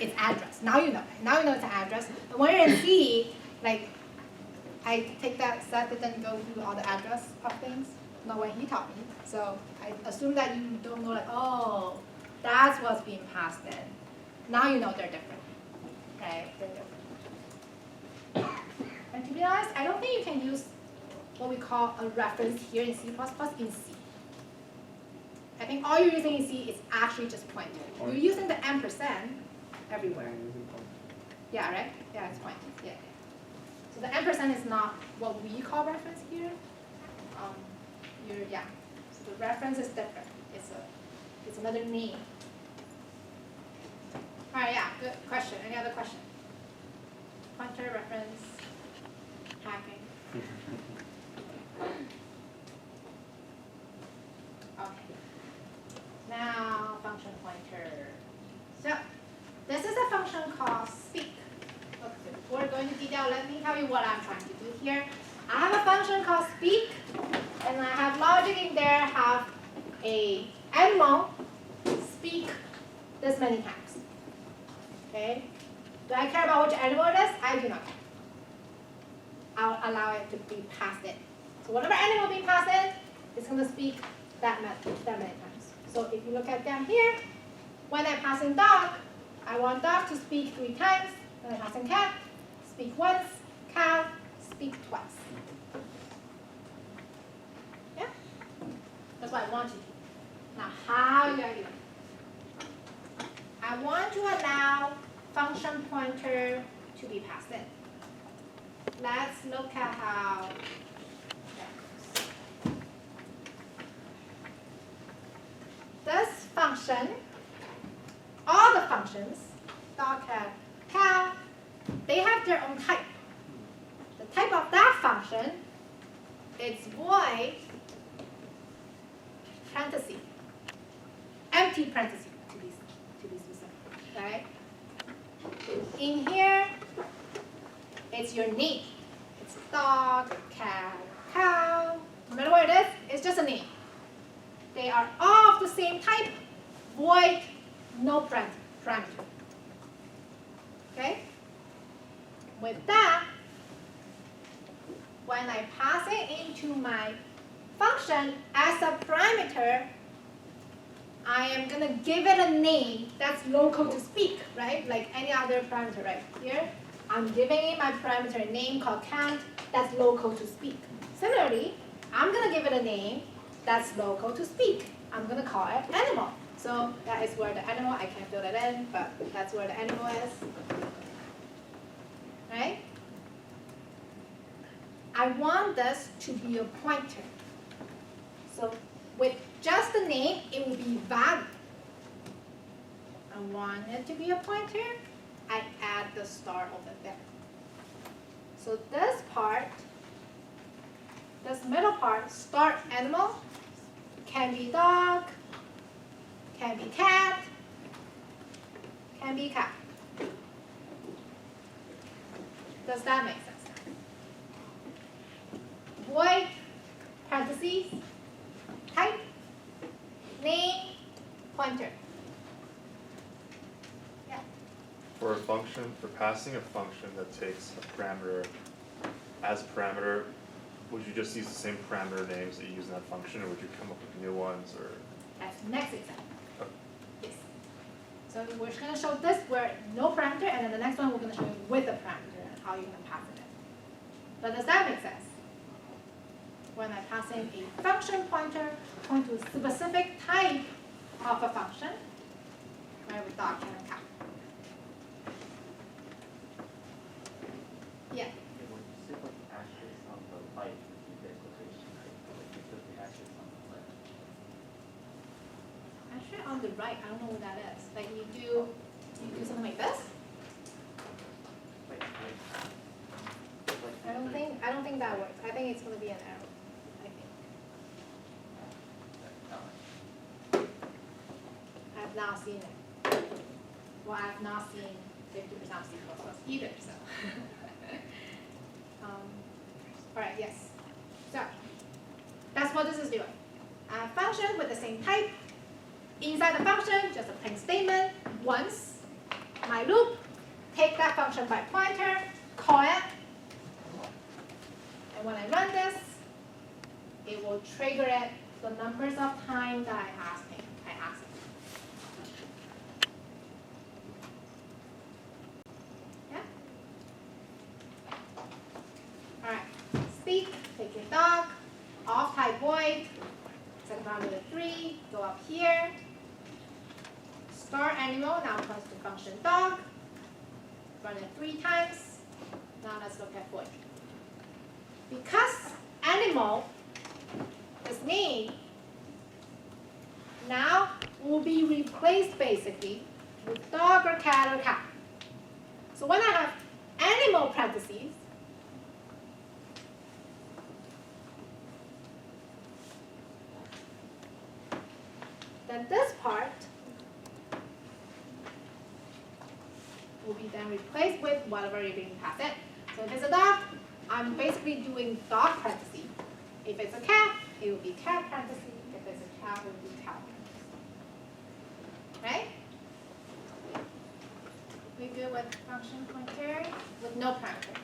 It's address. Now you know. Now you know it's an address. But when you're in C, like, I take that set that then go through all the address of things. Not what he taught me. So I assume that you don't know, like, oh, that's what's being passed in. Now you know they're different. Okay, they're different. And to be honest, I don't think you can use what we call a reference here in C++ in C. I think all you're using in C is actually just pointer. You're using the $% everywhere. Yeah, right? Yeah, it's pointer. Yeah. So the $% is not what we call reference here. Yeah. So the reference is different. It's another name. All right, yeah, good question. Any other question? Pointer, reference, hacking. Okay. Now, function pointer. So, this is a function called speak. Okay, before going into detail, let me tell you what I'm trying to do here. I have a function called speak, and I have logic in there, have a animal speak this many times. Okay? Do I care about which animal it is? I do not care. I'll allow it to be passed in. So whatever animal being passed in, it's going to speak that many times. So if you look at down here, when I pass in dog, I want dog to speak 3 times. When I pass in cat, speak once. Cow, speak twice. Yeah? That's what I want you to do. Now, how you are doing? I want to allow function pointer to be passed in. Let's look at how that goes. This function, all the functions, dog, cat, cow, they have their own type. The type of that function is void parenthesis, empty parenthesis to be specific, right? In here, it's your name. It's dog, cat, cow. No matter what it is, it's just a name. They are all of the same type, void, no parameter. Okay? With that, when I pass it into my function as a parameter, I am going to give it a name that's local to speak, right? Like any other parameter right here. I'm giving it my parameter name called count that's local to speak. Similarly, I'm going to give it a name that's local to speak. I'm going to call it animal. So that is where the animal, I can't fill it in, but that's where the animal is. Right? I want this to be a pointer. So with just the name, it will be valid. I want it to be a pointer. I add the star over there. So this part, this middle part, start animal, can be dog, can be cat, can be cat. Does that make sense? Void, parentheses, type, name, pointer. Yeah. For a function, for passing a function that takes a parameter as parameter, would you just use the same parameter names that you use in that function, or would you come up with new ones, or? That's the next example. Okay. Yes. So we're just going to show this where no parameter, and then the next one we're going to show you with a parameter and how you're going to pass it in. But does that make sense? When I'm passing a function pointer point to a specific type of a function, right, with dot and a cat. Yeah. When you say like ashes on the light, you get quotation, right? Like you put the ashes on the light. Actually, on the right, I don't know what that is. Like you do something like this. Like, I don't think that works. I think it's going to be an arrow. I think. I've not seen it. Well, I've not seen 50% of C++ either. So. All right. Yes. So that's what this is doing. A function with the same type. Inside the function, just a print statement. Once my loop, take that function by pointer, call it. And when I run this, it will trigger it the numbers of times that I ask it. Yeah? All right. Speak, take your dog, off type void, set parameter 3, go up here. Star animal now comes to function dog. Run it 3 times. Now let's look at void. Because animal is name, now will be replaced basically with dog or cat or cat. So when I have animal parentheses, then this part will be then replaced with whatever you're going to pass in. So if it's a dog, I'm basically doing dog parentheses. If it's a cat, it will be cat parentheses. If it's a cat, it will be cat parentheses. Right? We good with function pointer with no parameter.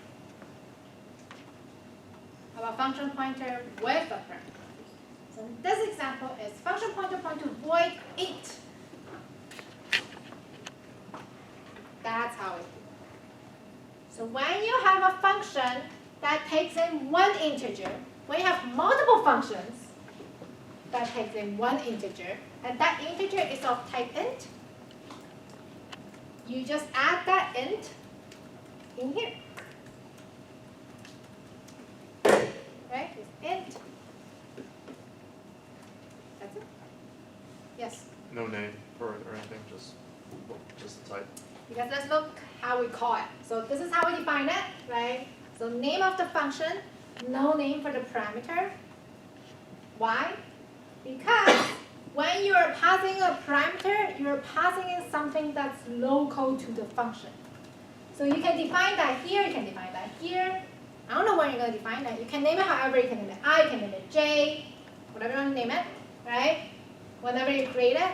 How about function pointer with a parameter? So this example is function pointer point to void int. That's how it works. So when you have a function that takes in one integer, when you have multiple functions that takes in one integer, and that integer is of type int, you just add that int in here. Right? It's int. That's it. Yes? No name or anything, just the type. Because let's look how we call it. So this is how we define it, right? So name of the function, no name for the parameter. Why? Because when you're passing a parameter, you're passing in something that's local to the function. So you can define that here, you can define that here. I don't know where you're going to define that. You can name it however you can name it. I can name it J, whatever you want to name it, right? Whenever you create it,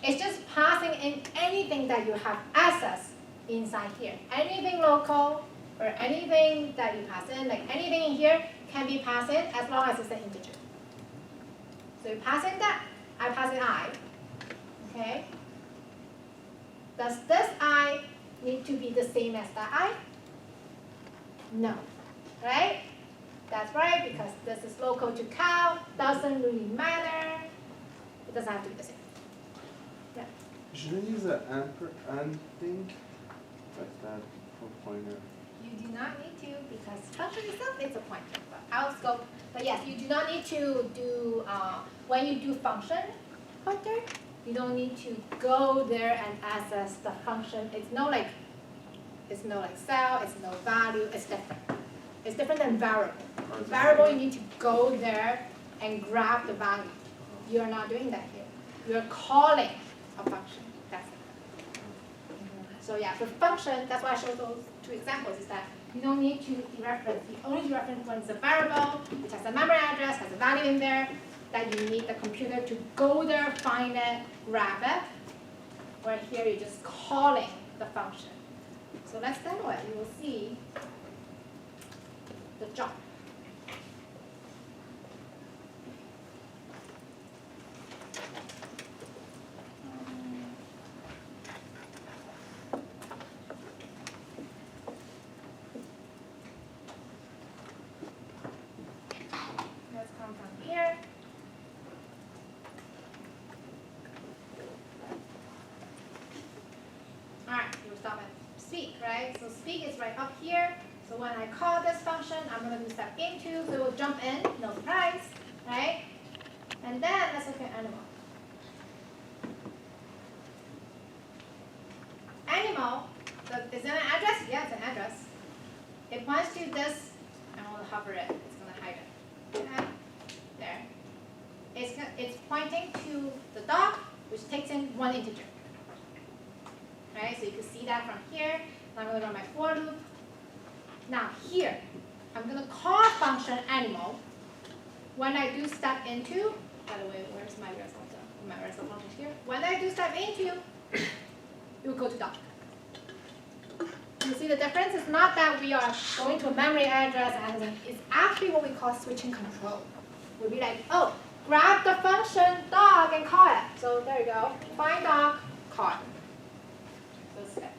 it's just passing in anything that you have access inside here. Anything local or anything that you pass in, like anything in here can be passed in as long as it's an integer. So you pass in that, I pass in I. Okay? Does this I need to be the same as that I? No. Right? That's right, because this is local to cow, doesn't really matter. It doesn't have to be the same. Yeah. Shouldn't use the and thing like that for pointer. You do not need to, because function itself is a pointer. But I'll scope. But yes, you do not need to do when you do function pointer. You don't need to go there and access the function. It's no like cell. It's no value. It's different. It's different than variable. Variable, you need to go there and grab the value. You are not doing that here. You are calling a function. That's it. So yeah, for function, that's why I showed those two examples, is that you don't need to dereference. You only dereference when it's a variable, which has a memory address, has a value in there, that you need the computer to go there, find it, grab it. Where here you're just calling the function. So let's demo it. You will see the jump. Let's come from here. Alright, we'll stop at speak, right? So speak is right up here. So when I call this function, I'm going to do step into, so it will jump in, no surprise, right? And then let's look at animal. Animal, is it an address? Yeah, it's an address. It points to this, and we'll hover it, it's going to hide it. Okay. There. It's pointing to the dog, which takes in one integer. Right, so you can see that from here. Now I'm going to run my for loop. Now here, I'm going to call function animal. When I do step into, by the way, where's my result? My result function here. When I do step into, it will go to dog. You see the difference? It's not that we are going to a memory address, and it's actually what we call switching control. We'll be like, oh, grab the function dog and call it. So there you go. Find dog, call it. So it's different.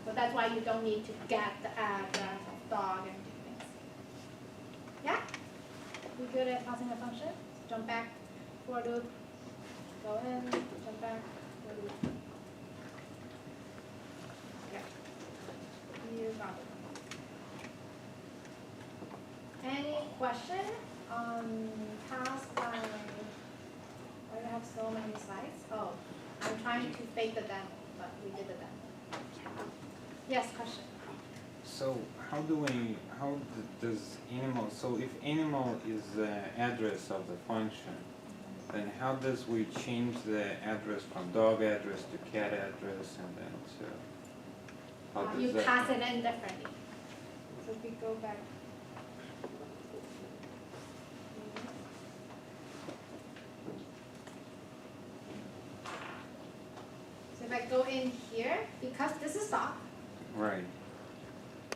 So that's why you don't need to get the address of dog and do things. Yeah? We good at passing a function? Jump back, for loop, go in, jump back, for loop. Okay. You got it. Any question on task by, why do I have so many slides? Oh, I'm trying to fake the demo, but we did the demo. Yes, question. So does animal, so if animal is the address of the function, then how does we change the address from dog address to cat address and then to, how does You that pass work? it in differently. So if we go back. So if I go in here, because this is dog, Right.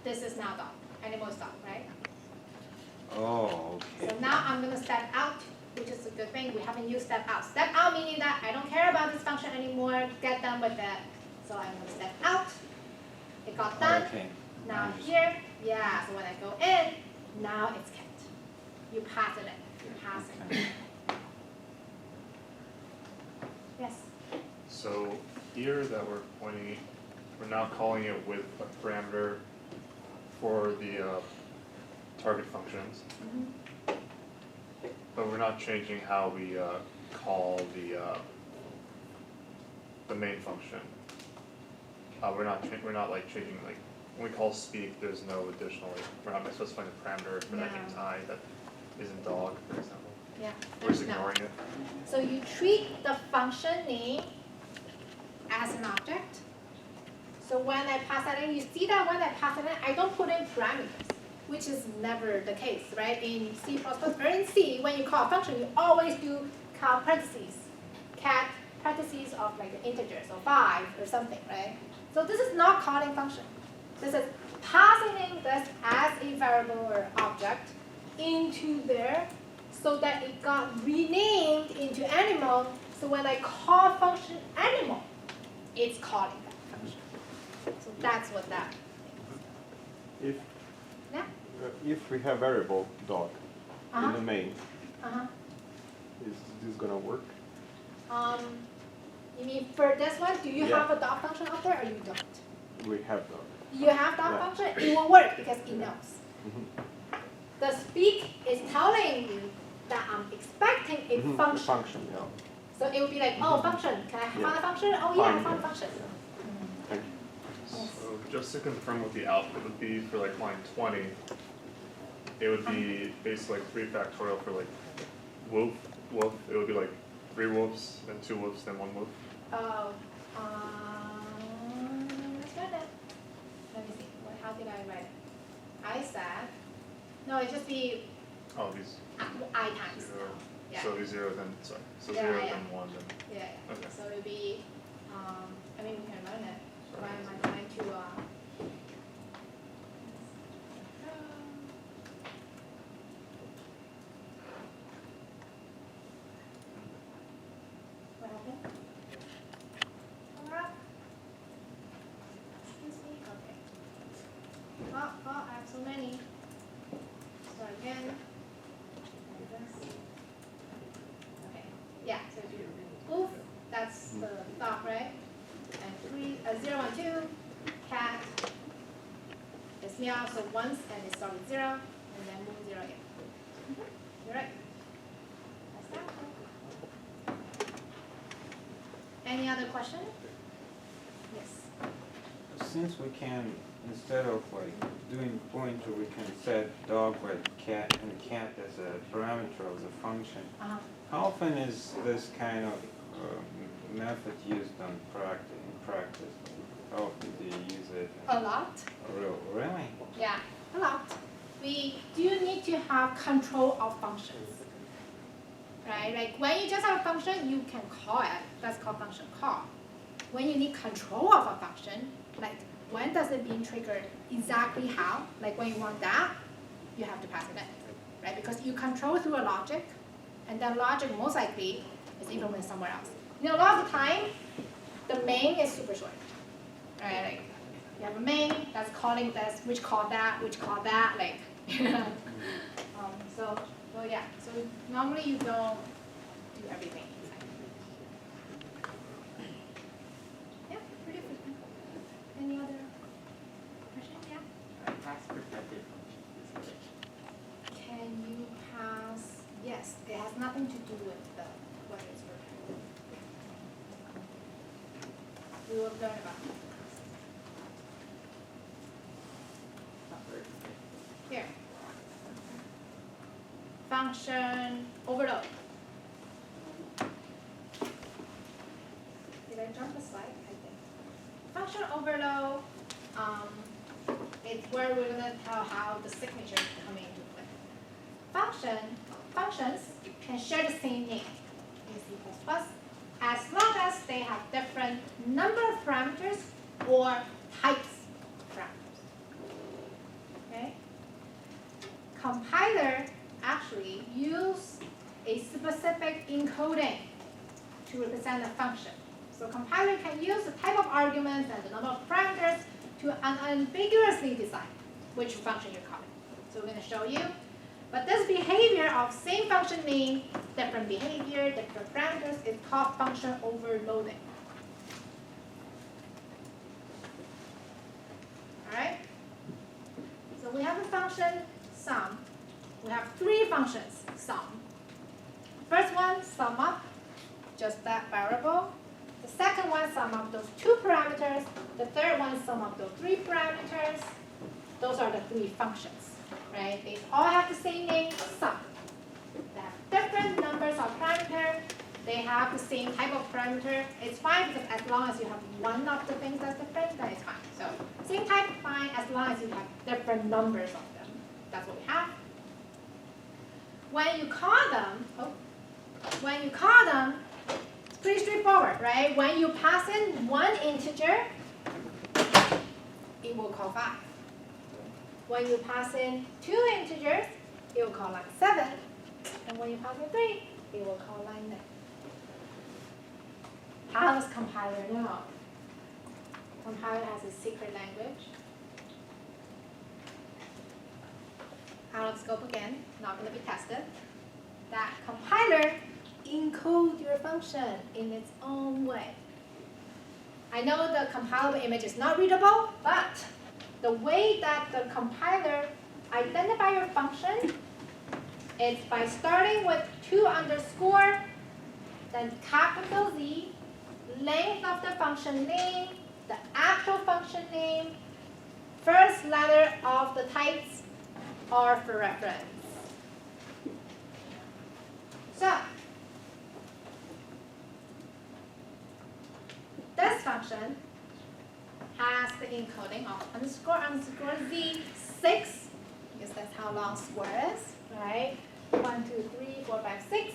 this is now dog, animal is dog, right? Oh, okay. So now I'm going to step out, which is a good thing. We haven't used step out. Step out meaning that I don't care about this function anymore. Get done with it. So I'm going to step out. It got done. Okay. Now Understood. here, yeah. So when I go in, now it's kept. You pass it in. You pass it. Okay. Yes. So here that we're pointing, we're now calling it with a parameter for the target functions, but we're not changing how we call the main function. We're not like changing, like when we call speak, there's no additional, like, we're not specifying a parameter for that No. tie that isn't dog, for example. Yeah. We're just No. ignoring it. So you treat the function name as an object. So when I pass that in, you see that when I pass it in, I don't put in parameters, which is never the case, right? In C++ or in C, when you call a function, you always do count parentheses, cat parentheses of like an integer, so 5 or something, right? So this is not calling function. This is passing in this as a variable or object into there so that it got renamed into animal. So when I call function animal, it's calling that function. So that's what that If Yeah. if we have variable dog in the Uh-huh. main, Uh-huh. is this gonna work? You mean for this one, do you Yeah. have a dot function up there or you don't? We have dog. You have dot Yeah. function, it will work because it knows. Mhm. The speak is telling you that I'm expecting a Mhm, the function. function, yeah. So it will be like, oh, Mhm. function, can I Yeah. find a function? Oh yeah, I Find found a it. function. Thank you. Yes. So just to confirm what the output would be for like line 20, it would be basically like 3 factorial for like woof, woof. It would be like 3 woofs, then 2 woofs, then 1 woof. Oh, this one did I write it? I said, no, it just be Oh, these I times. zero. Yeah. So these zero then, sorry, so Yeah, zero yeah. then one then. Yeah. Okay. So it'll be, I mean, we can run it. Why am I trying to, what happened? Power up? Excuse me? Okay. Oh, I have so many. Start again. Like this. Okay. Yeah, so do oof, that's the dot, right? And 0, 1, 2, cat is meow, so once and it starts with 0, and then move 0 again. You're right. That's that. Any other question? Yes. Since we can, instead of like doing pointer, we can set dog with cat and cat as a parameter of the function. Uh-huh. How often is this kind of method used in practice? How often do you use it? A lot. Really? Yeah, a lot. We do need to have control of functions. Right? Like when you just have a function, you can call it. That's called function call. When you need control of a function, like when does it being triggered, exactly how, like when you want that, you have to pass it in. Right? Because you control through a logic, and that logic most likely is implemented somewhere else. You know, a lot of the time, the main is super short. Right? Like you have a main that's calling this, which call that, like so yeah. So normally you don't do everything. Yeah, pretty frequent. Any other question? Yeah. Pass protected function. Can you pass? Yes, it has nothing to do with the whether it's protected. We will learn about it. Here. Function overload. Did I jump a slide? I think. Function overload is where we're going to tell how the signature come into play. Functions can share the same name in C++, as long as they have different number of parameters or types of parameters. Okay? Compiler actually use a specific encoding to represent a function. So compiler can use the type of arguments and the number of parameters to unambiguously decide which function you're calling. So we're going to show you. But this behavior of same function name, different behavior, different parameters is called function overloading. All right? So we have a function sum. We have three functions sum. First one, sum up, just that variable. The second one, sum up those two parameters. The third one, sum up those three parameters. Those are the three functions, right? They all have the same name, sum. They have different numbers of parameters. They have the same type of parameter. It's fine because as long as you have one of the things that's different, then it's fine. So same type, fine, as long as you have different numbers of them. That's what we have. When you call them, it's pretty straightforward, right? When you pass in one integer, it will call 5. When you pass in two integers, it will call line 7. And when you pass in 3, it will call line 9. How does compiler know? Compiler has a secret language. Out of scope again, not going to be tested. That compiler encodes your function in its own way. I know the compilable image is not readable, but the way that the compiler identifies your function is by starting with 2 underscore, then capital Z, length of the function name, the actual function name, first letter of the types are for reference. So, this function has the encoding of underscore z 6, because that's how long square is, right? 1, 2, 3, 4, 5, 6.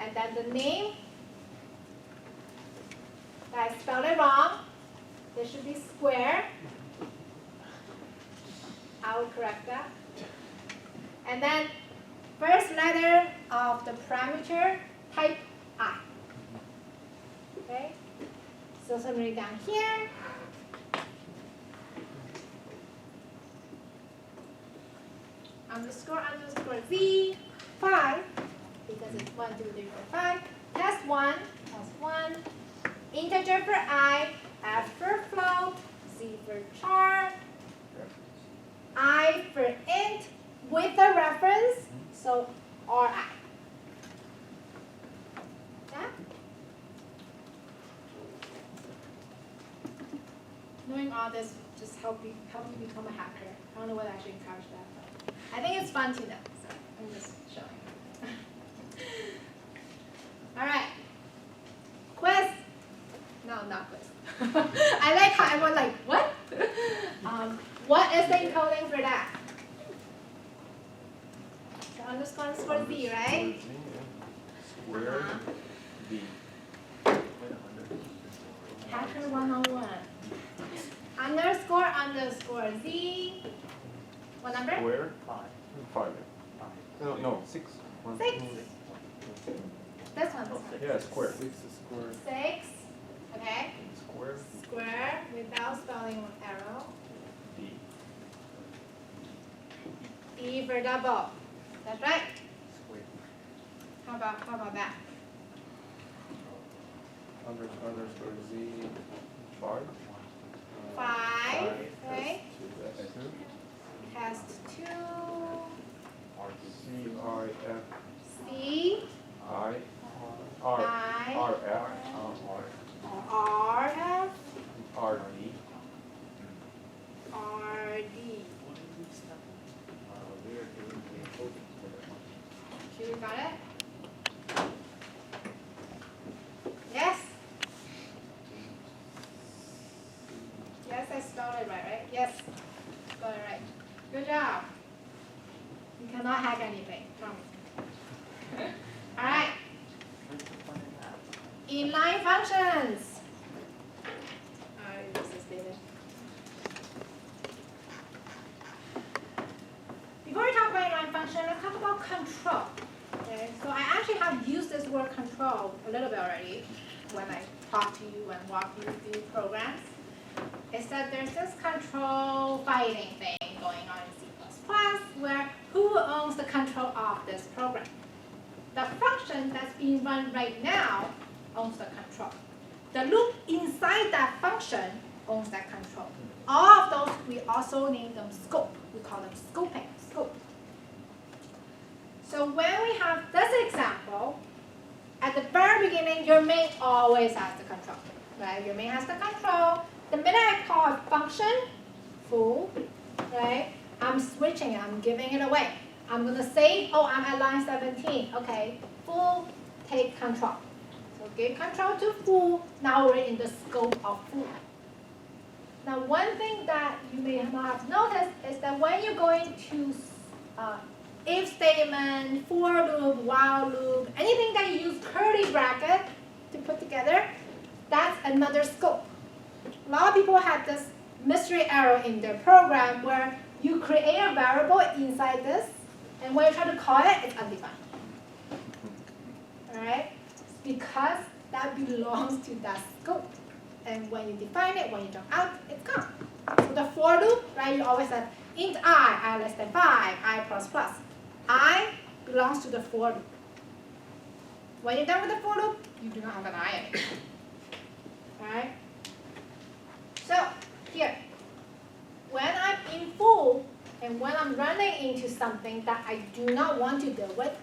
And then the name, I spelled it wrong. There should be square. I will correct that. And then first letter of the parameter type I. Okay? So somewhere down here. Underscore z 5, because it's 1, 2, 3, 4, 5. Test 1, integer for I, F for float, Z for char, I for int with a reference, so RI. Yeah? Knowing all this just help you become a hacker. I don't know what I actually encourage that, but I think it's fun to know, so I'm just showing. All right. Quiz. No, not quiz. I like how everyone like, what? What is the encoding for that? So underscore z, right? Square B. Hacker 101. Underscore z. What number? Square 5. 5. No, 6. 6. This one. Yeah, square. 6 is square. 6. Okay. Square Square without spelling arrow. B. E for double. That's right. Square. How about that? Underscore z 5. 5. Okay. That's 2. Test 2. C I F C. I R I. R F R F. R D. R D. We are doing the encoding for the function. Should we got it? Yes. Yes, I spelled it right? Yes. Spelled it right. Good job. You cannot hack anything. Promise. All right. What's the fun in that? Inline functions. This is David. Before we talk about inline function, let's talk about control. Okay, so I actually have used this word control a little bit already when I talk to you and walk you through programs. Is that there's this control fighting thing going on in C++, where who owns the control of this program? The function that's being run right now owns the control. The loop inside that function owns that control. All of those, we also name them scope. We call them scoping, scope. So when we have this example, at the very beginning, your main always has the control, right? Your main has the control. The minute I call a function, foo, right? I'm switching it, I'm giving it away. I'm gonna say, oh, I'm at line 17. Okay, foo, take control. So give control to foo. Now we're in the scope of foo. Now one thing that you may not have noticed is that when you're going to if statement, for loop, while loop, anything that you use curly bracket to put together, that's another scope. A lot of people have this mystery error in their program where you create a variable inside this, and when you try to call it, it's undefined. Alright? Because that belongs to that scope. And when you define it, when you jump out, it's gone. So the for loop, right, you always have int I less than 5, I plus plus. I belongs to the for loop. When you're done with the for loop, you do not have an I anymore. Alright? So, here, when I'm in full, and when I'm running into something that I do not want to deal with,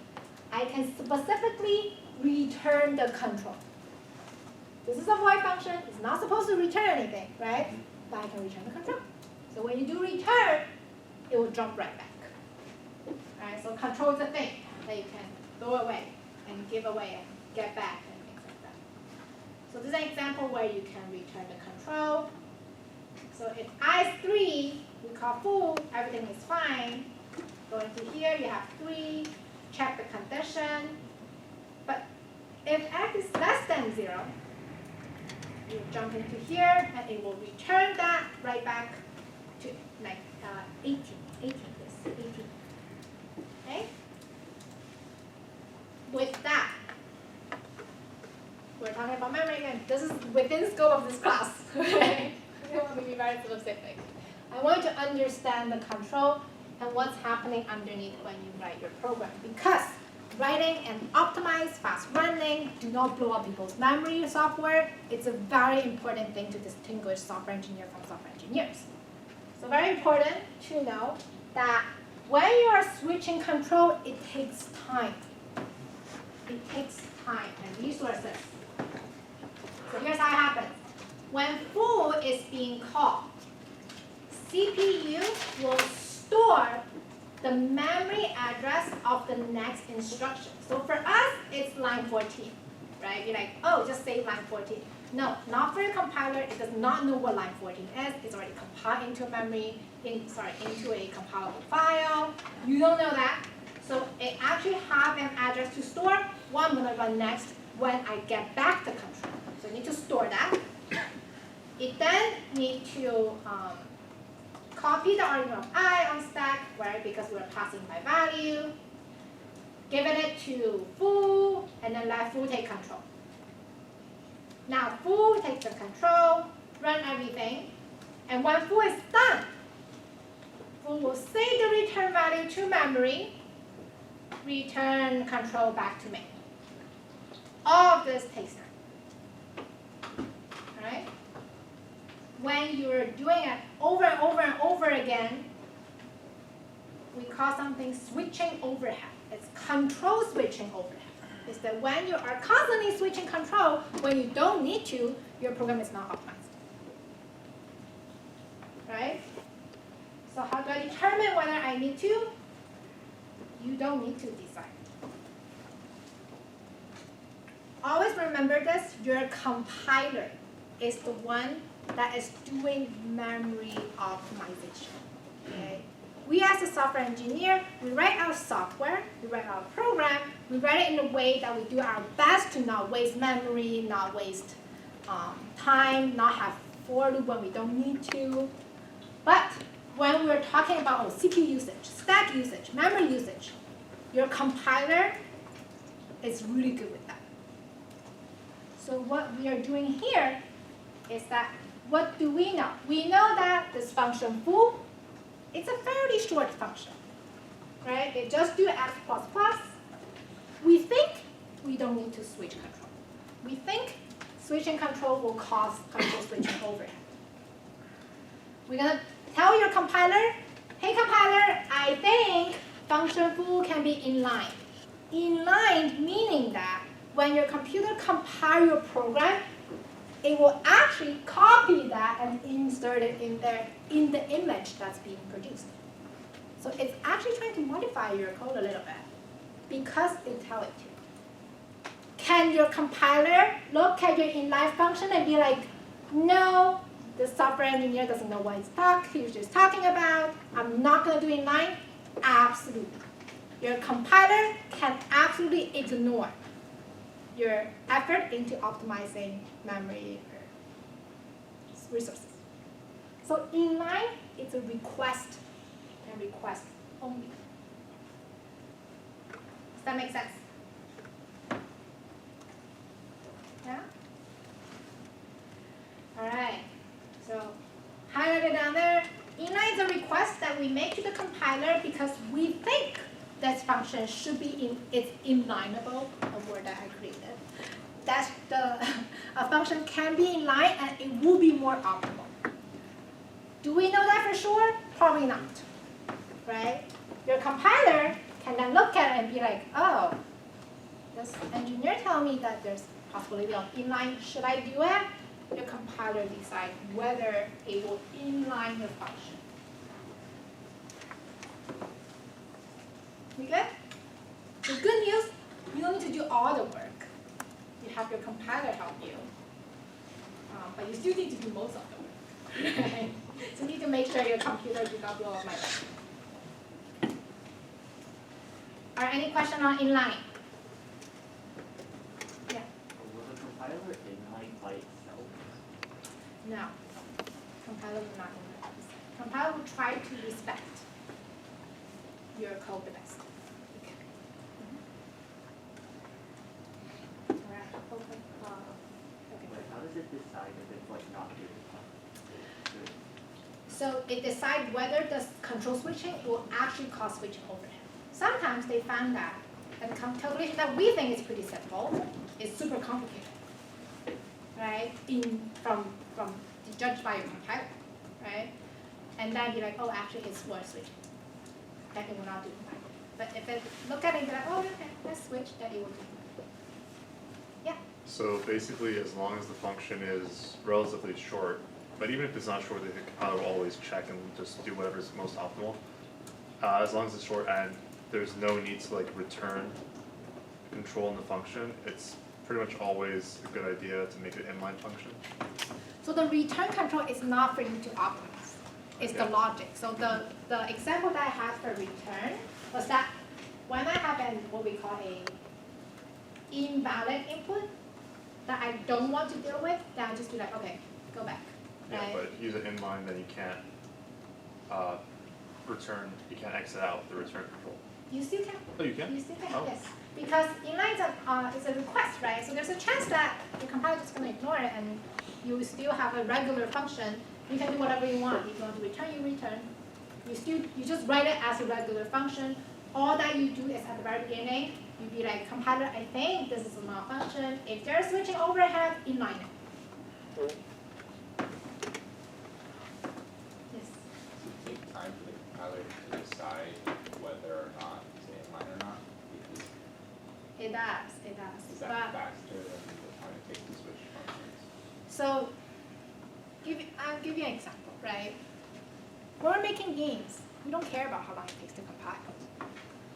I can specifically return the control. This is a void function. It's not supposed to return anything, right? But I can return the control. So when you do return, it will jump right back. Alright, so control is a thing that you can throw away and give away and get back and things like that. So this is an example where you can return the control. So if I is 3, we call full, everything is fine. Go into here, you have 3, check the condition. But if x is less than 0, you jump into here, and it will return that right back to like 18. 18, yes, 18. Okay? With that, we're talking about memory again. This is within scope of this class. Okay? We want to be very specific. I want you to understand the control and what's happening underneath when you write your program. Because writing and optimized, fast running, do not blow up people's memory software. It's a very important thing to distinguish software engineer from software engineers. So very important to know that when you are switching control, it takes time. It takes time and resources. So here's how it happens. When full is being called, CPU will store the memory address of the next instruction. So for us, it's line 14, right? You're like, oh, just say line 14. No, not for your compiler. It does not know what line 14 is. It's already compiled into into a compilable file. You don't know that. So it actually have an address to store. What I'm gonna run next when I get back to control. So I need to store that. It then need to copy the argument of I on stack, right? Because we're passing by value. Giving it to full, and then let full take control. Now full takes the control, run everything, and when full is done, full will save the return value to memory, return control back to me. All of this takes time. Alright? When you're doing it over and over and over again, we call something switching overhead. It's control switching overhead. Is that when you are constantly switching control, when you don't need to, your program is not optimized. Right? So how do I determine whether I need to? You don't need to decide. Always remember this, your compiler is the one that is doing memory optimization. Okay? We as a software engineer, we write our software, we write our program, we write it in a way that we do our best to not waste memory, not waste time, not have for loop when we don't need to. But when we're talking about CPU usage, stack usage, memory usage, your compiler is really good with that. So what we are doing here is that, what do we know? We know that this function full, it's a fairly short function, right? It just do x plus plus. We think we don't need to switch control. We think switching control will cause control switching overhead. We're gonna tell your compiler, hey compiler, I think function full can be inline. Inline meaning that when your computer compile your program, it will actually copy that and insert it in there in the image that's being produced. So it's actually trying to modify your code a little bit because it tells it to. Can your compiler look at your inline function and be like, no, the software engineer doesn't know what he's just talking about. I'm not going to do inline? Absolutely. Your compiler can absolutely ignore your effort into optimizing memory resources. So inline, it's a request and request only. Does that make sense? Yeah? All right. So highlighted down there, inline is a request that we make to the compiler because we think this function should be it's inlineable, a word that I created. That's a function can be inline and it will be more optimal. Do we know that for sure? Probably not, right? Your compiler can then look at it and be like, oh, this engineer tell me that there's possibility of inline. Should I do it? Your compiler decides whether it will inline your function. We good? The good news, you don't need to do all the work. You have your compiler help you. But you still need to do most of the work. charger your computer do not blow up my light. Are any question on inline? Yeah. Will the compiler inline by itself? No. Compiler will not inline. Compiler will try to respect your code the best. Alright, okay. Like, how does it decide if it's like not good? So it decides whether the control switching will actually cause switching overhead. Sometimes they found that the calculation that we think is pretty simple is super complicated, right? Judged by your compiler, right? And then you're like, oh, actually it's worth switching. Then it will not do compiler. But if it look at it and be like, oh, okay, let's switch, then it will do. Yeah. So basically, as long as the function is relatively short, but even if it's not short, the compiler will always check and just do whatever is most optimal. As long as it's short and there's no need to like return control in the function, it's pretty much always a good idea to make an inline function. So the return control is not for you to optimize. It's the logic. So the example that I had for return was that when I have what we call a invalid input that I don't want to deal with, then I just be like, okay, go back. Yeah, Right? but if you use an inline, then you can't you can't exit out the return control. You still can. Oh, you can? You still can, Oh. yes. Because inline is a request, right? So there's a chance that the compiler is just going to ignore it and you still have a regular function. You can do whatever you want. If you want to return, you return. You just write it as a regular function. All that you do is at the very beginning, you be like, compiler, I think this is a malfunction. If there's switching overhead, inline it. Yes. Does it take time for the compiler to decide whether or not it's inline or not? Because It does. It does. is that faster than the time it takes to switch functions? So, I'll give you an example, right? When we're making games, we don't care about how long it takes to compile.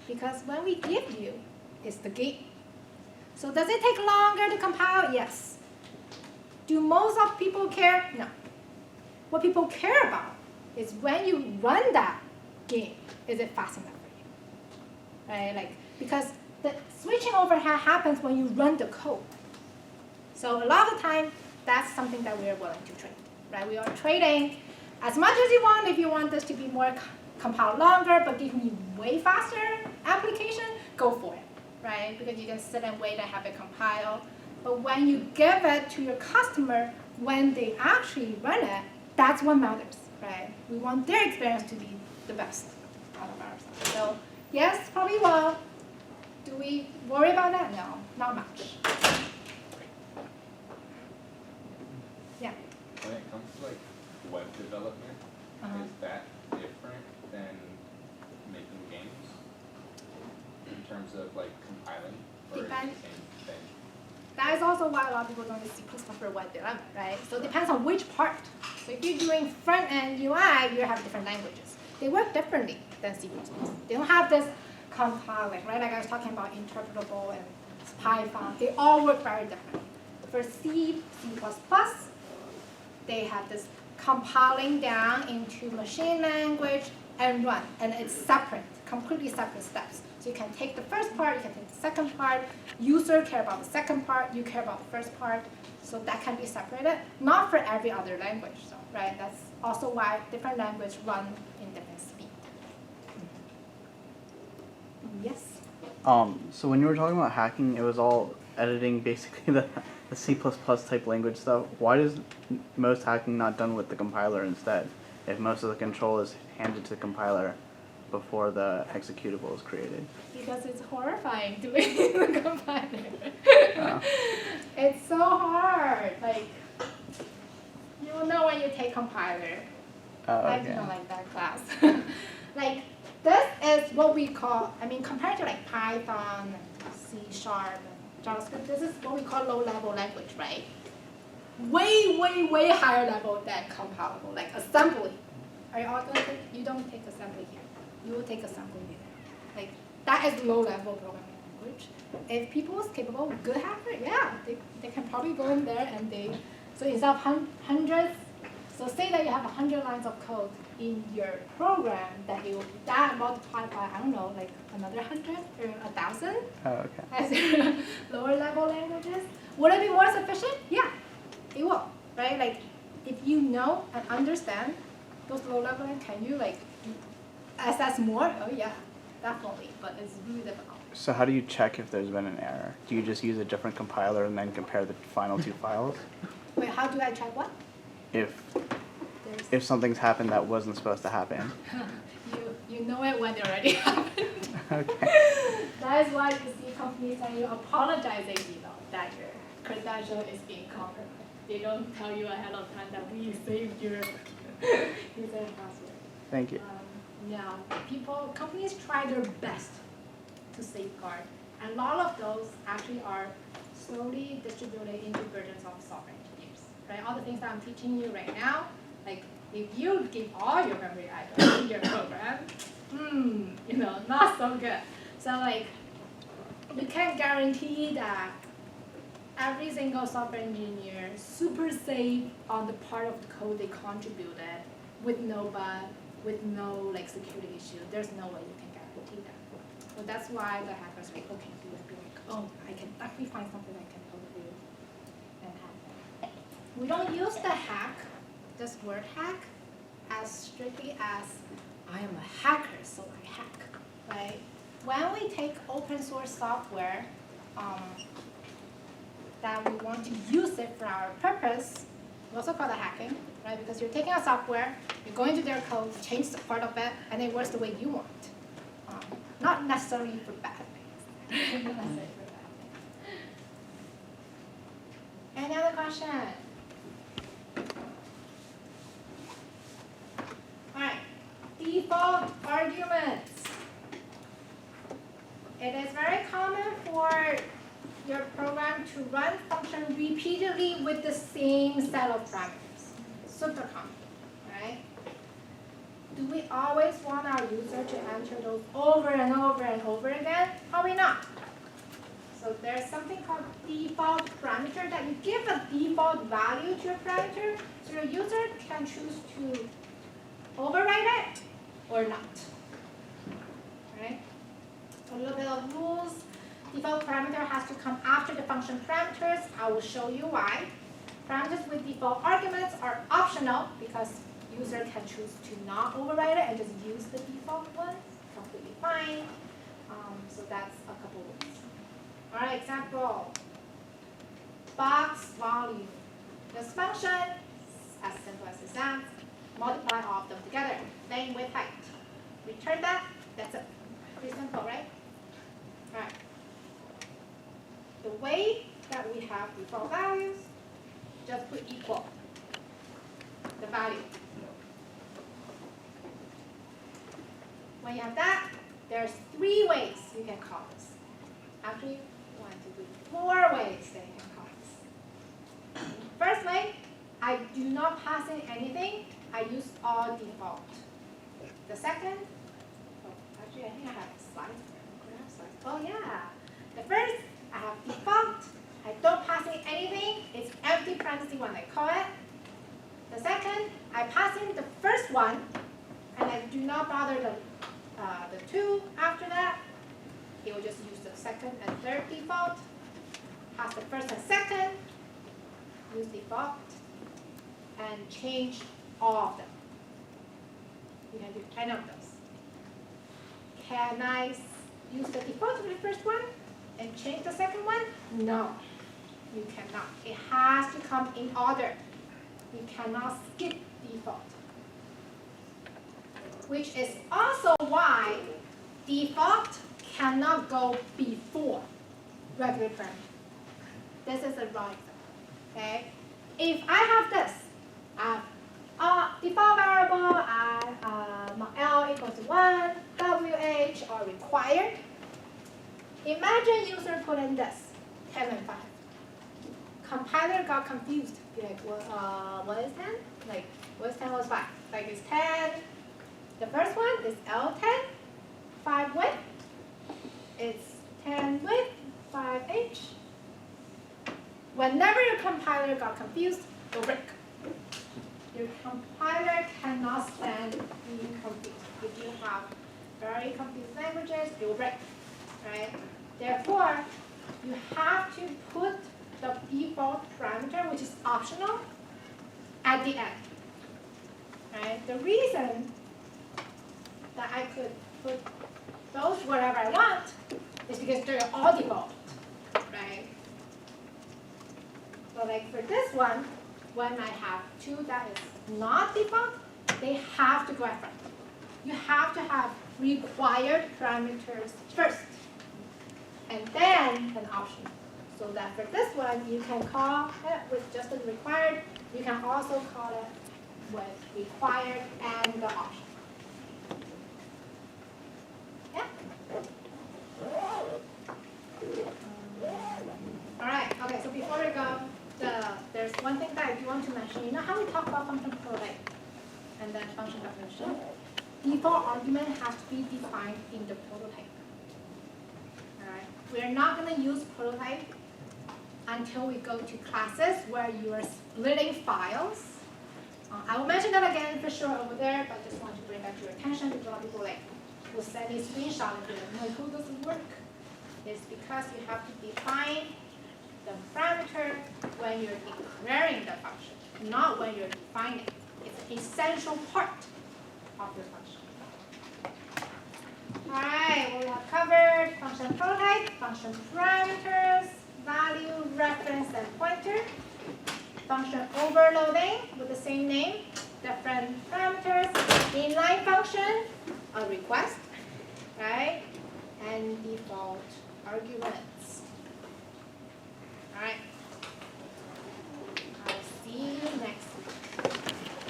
Because when we give you, it's the game. So does it take longer to compile? Yes. Do most of people care? No. What people care about is when you run that game, is it fast enough for you? Right? Like, because the switching overhead happens when you run the code. So a lot of the time, that's something that we're willing to trade. Right? We are trading as much as you want. If you want this to be more compile longer, but give me way faster application, go for it, right? Because you can sit and wait and have it compile. But when you give it to your customer, when they actually run it, that's what matters, right? We want their experience to be the best out of ours. So yes, probably will. Do we worry about that? No, not much. Yeah. When it comes to like web development, is that different than making games in terms of like compiling, or Depends. is it the same thing? That is also why a lot of people don't use C++ for web development, right? So it depends on which part. So if you're doing front-end UI, you have different languages. They work differently than C++. They don't have this compiling, right? Like I was talking about interpretable and Python. They all work very differently. For C++, they have this compiling down into machine language and run. And it's separate, completely separate steps. So you can take the first part, you can take the second part. User care about the second part, you care about the first part. So that can be separated, not for every other language, so, right? That's also why different languages run in different speed. Yes? So when you were talking about hacking, it was all editing basically the C++ type language stuff. Why is most hacking not done with the compiler instead, if most of the control is handed to the compiler before the executable is created? Because it's horrifying doing the compiler. Oh. It's so hard. Like, you'll know when you take compiler. Oh, I okay. don't like that class. Like, this is what we call, I mean, compared to like Python, C#, and JavaScript, this is what we call low-level language, right? Way, way, way higher level than compilable, like assembly. Are you all going to take, you don't take assembly here. You will take assembly here. Like, that is low-level programming language. If people is capable, good hacker, yeah, they can probably go in there and so instead of hundreds, So say that you have 100 lines of code in your program that multiplied by, I don't know, like another 100 or 1,000 Oh, okay. as your lower level languages. Would it be more sufficient? Yeah, it will, right? Like if you know and understand those low level, can you like assess more? Oh yeah, definitely, but it's really difficult. So how do you check if there's been an error? Do you just use a different compiler and then compare the final two files? Wait, how do I check what? If something's happened that wasn't supposed to happen. You know it when it already happened. Okay. That is why you see companies and you apologizing, that your credential is being compromised. They don't tell you ahead of time that we saved your user and password. Thank you. Now, companies try their best to safeguard, and a lot of those actually are slowly distributed into versions of software engineers. Right? All the things that I'm teaching you right now, like if you give all your memory address to your program, not so good. So like, you can't guarantee that every single software engineer super safe on the part of the code they contributed with no bug, with no like security issue. There's no way you can guarantee that. So that's why the hackers like, okay, be like, oh, I can definitely find something I can overdo and hack. We don't use the hack, this word hack, as strictly as I am a hacker, so I hack, right? When we take open source software that we want to use it for our purpose, we also call it hacking, right? Because you're taking a software, you're going to their code, change the part of it, and it works the way you want. Not necessarily for bad things. Not necessarily for bad things. Any other question? All right, default arguments. It is very common for your program to run function repeatedly with the same set of parameters. Super common, right? Do we always want our user to enter those over and over and over again? Probably not. So there's something called default parameter that you give a default value to your parameter, so your user can choose to override it or not. Right? A little bit of rules. Default parameter has to come after the function parameters. I will show you why. Parameters with default arguments are optional because user can choose to not override it and just use the default ones. Completely fine. So that's a couple rules. All right, example. Box volume. This function, as simple as it sounds, multiply all of them together. Length with height. Return that. That's it. Pretty simple, right? All right. The way that we have default values, just put equal the value. When you have that, there's 3 ways you can call this. Actually, 1, 2, 3, 4 ways that you can call this. First way, I do not pass in anything. I use all default. The second, actually I think I have slides. Oh yeah. The first, I have default. I don't pass in anything. It's empty parenthesis when I call it. The second, I pass in the first one, and I do not bother the 2 after that. It will just use the second and third default. Pass the first and second, use default, and change all of them. You can do 10 of those. Can I use the default for the first one and change the second one? No, you cannot. It has to come in order. You cannot skip default. Which is also why default cannot go before regular parameter. This is a wrong example. Okay? If I have this, default variable L equals 1, WH are required. Imagine user put in this, 10 and 5. Compiler got confused. Be like, what is 10? Like, what's 10, what's 5? Like, it's 10. The first one is L10, 5 width. It's 10 width, 5H. Whenever your compiler got confused, go break. your compiler cannot stand incomplete. If you have very complete languages, it will break, right? Therefore, you have to put the default parameter, which is optional, at the end, right? The reason that I could put those wherever I want is because they're all default, right? So like for this one, when I have two that is not default, they have to go at front. You have to have required parameters first, and then an optional. So that for this one, you can call it with just the required. You can also call it with required and the option. Yeah. All right. Okay. So before we go, there's one thing that I do want to mention. You know how we talk about function prototype and then function definition? Default argument has to be defined in the prototype. All right. We're not going to use prototype until we go to classes where you are splitting files. I will mention that again for sure over there, but just want to bring that to your attention because a lot of people will send me a screenshot and be like, no, who doesn't work? It's because you have to define the parameter when you're declaring the function, not when you're defining it. It's an essential part of your function. All right, well, we have covered function prototype, function parameters, value, reference, and pointer, function overloading with the same name,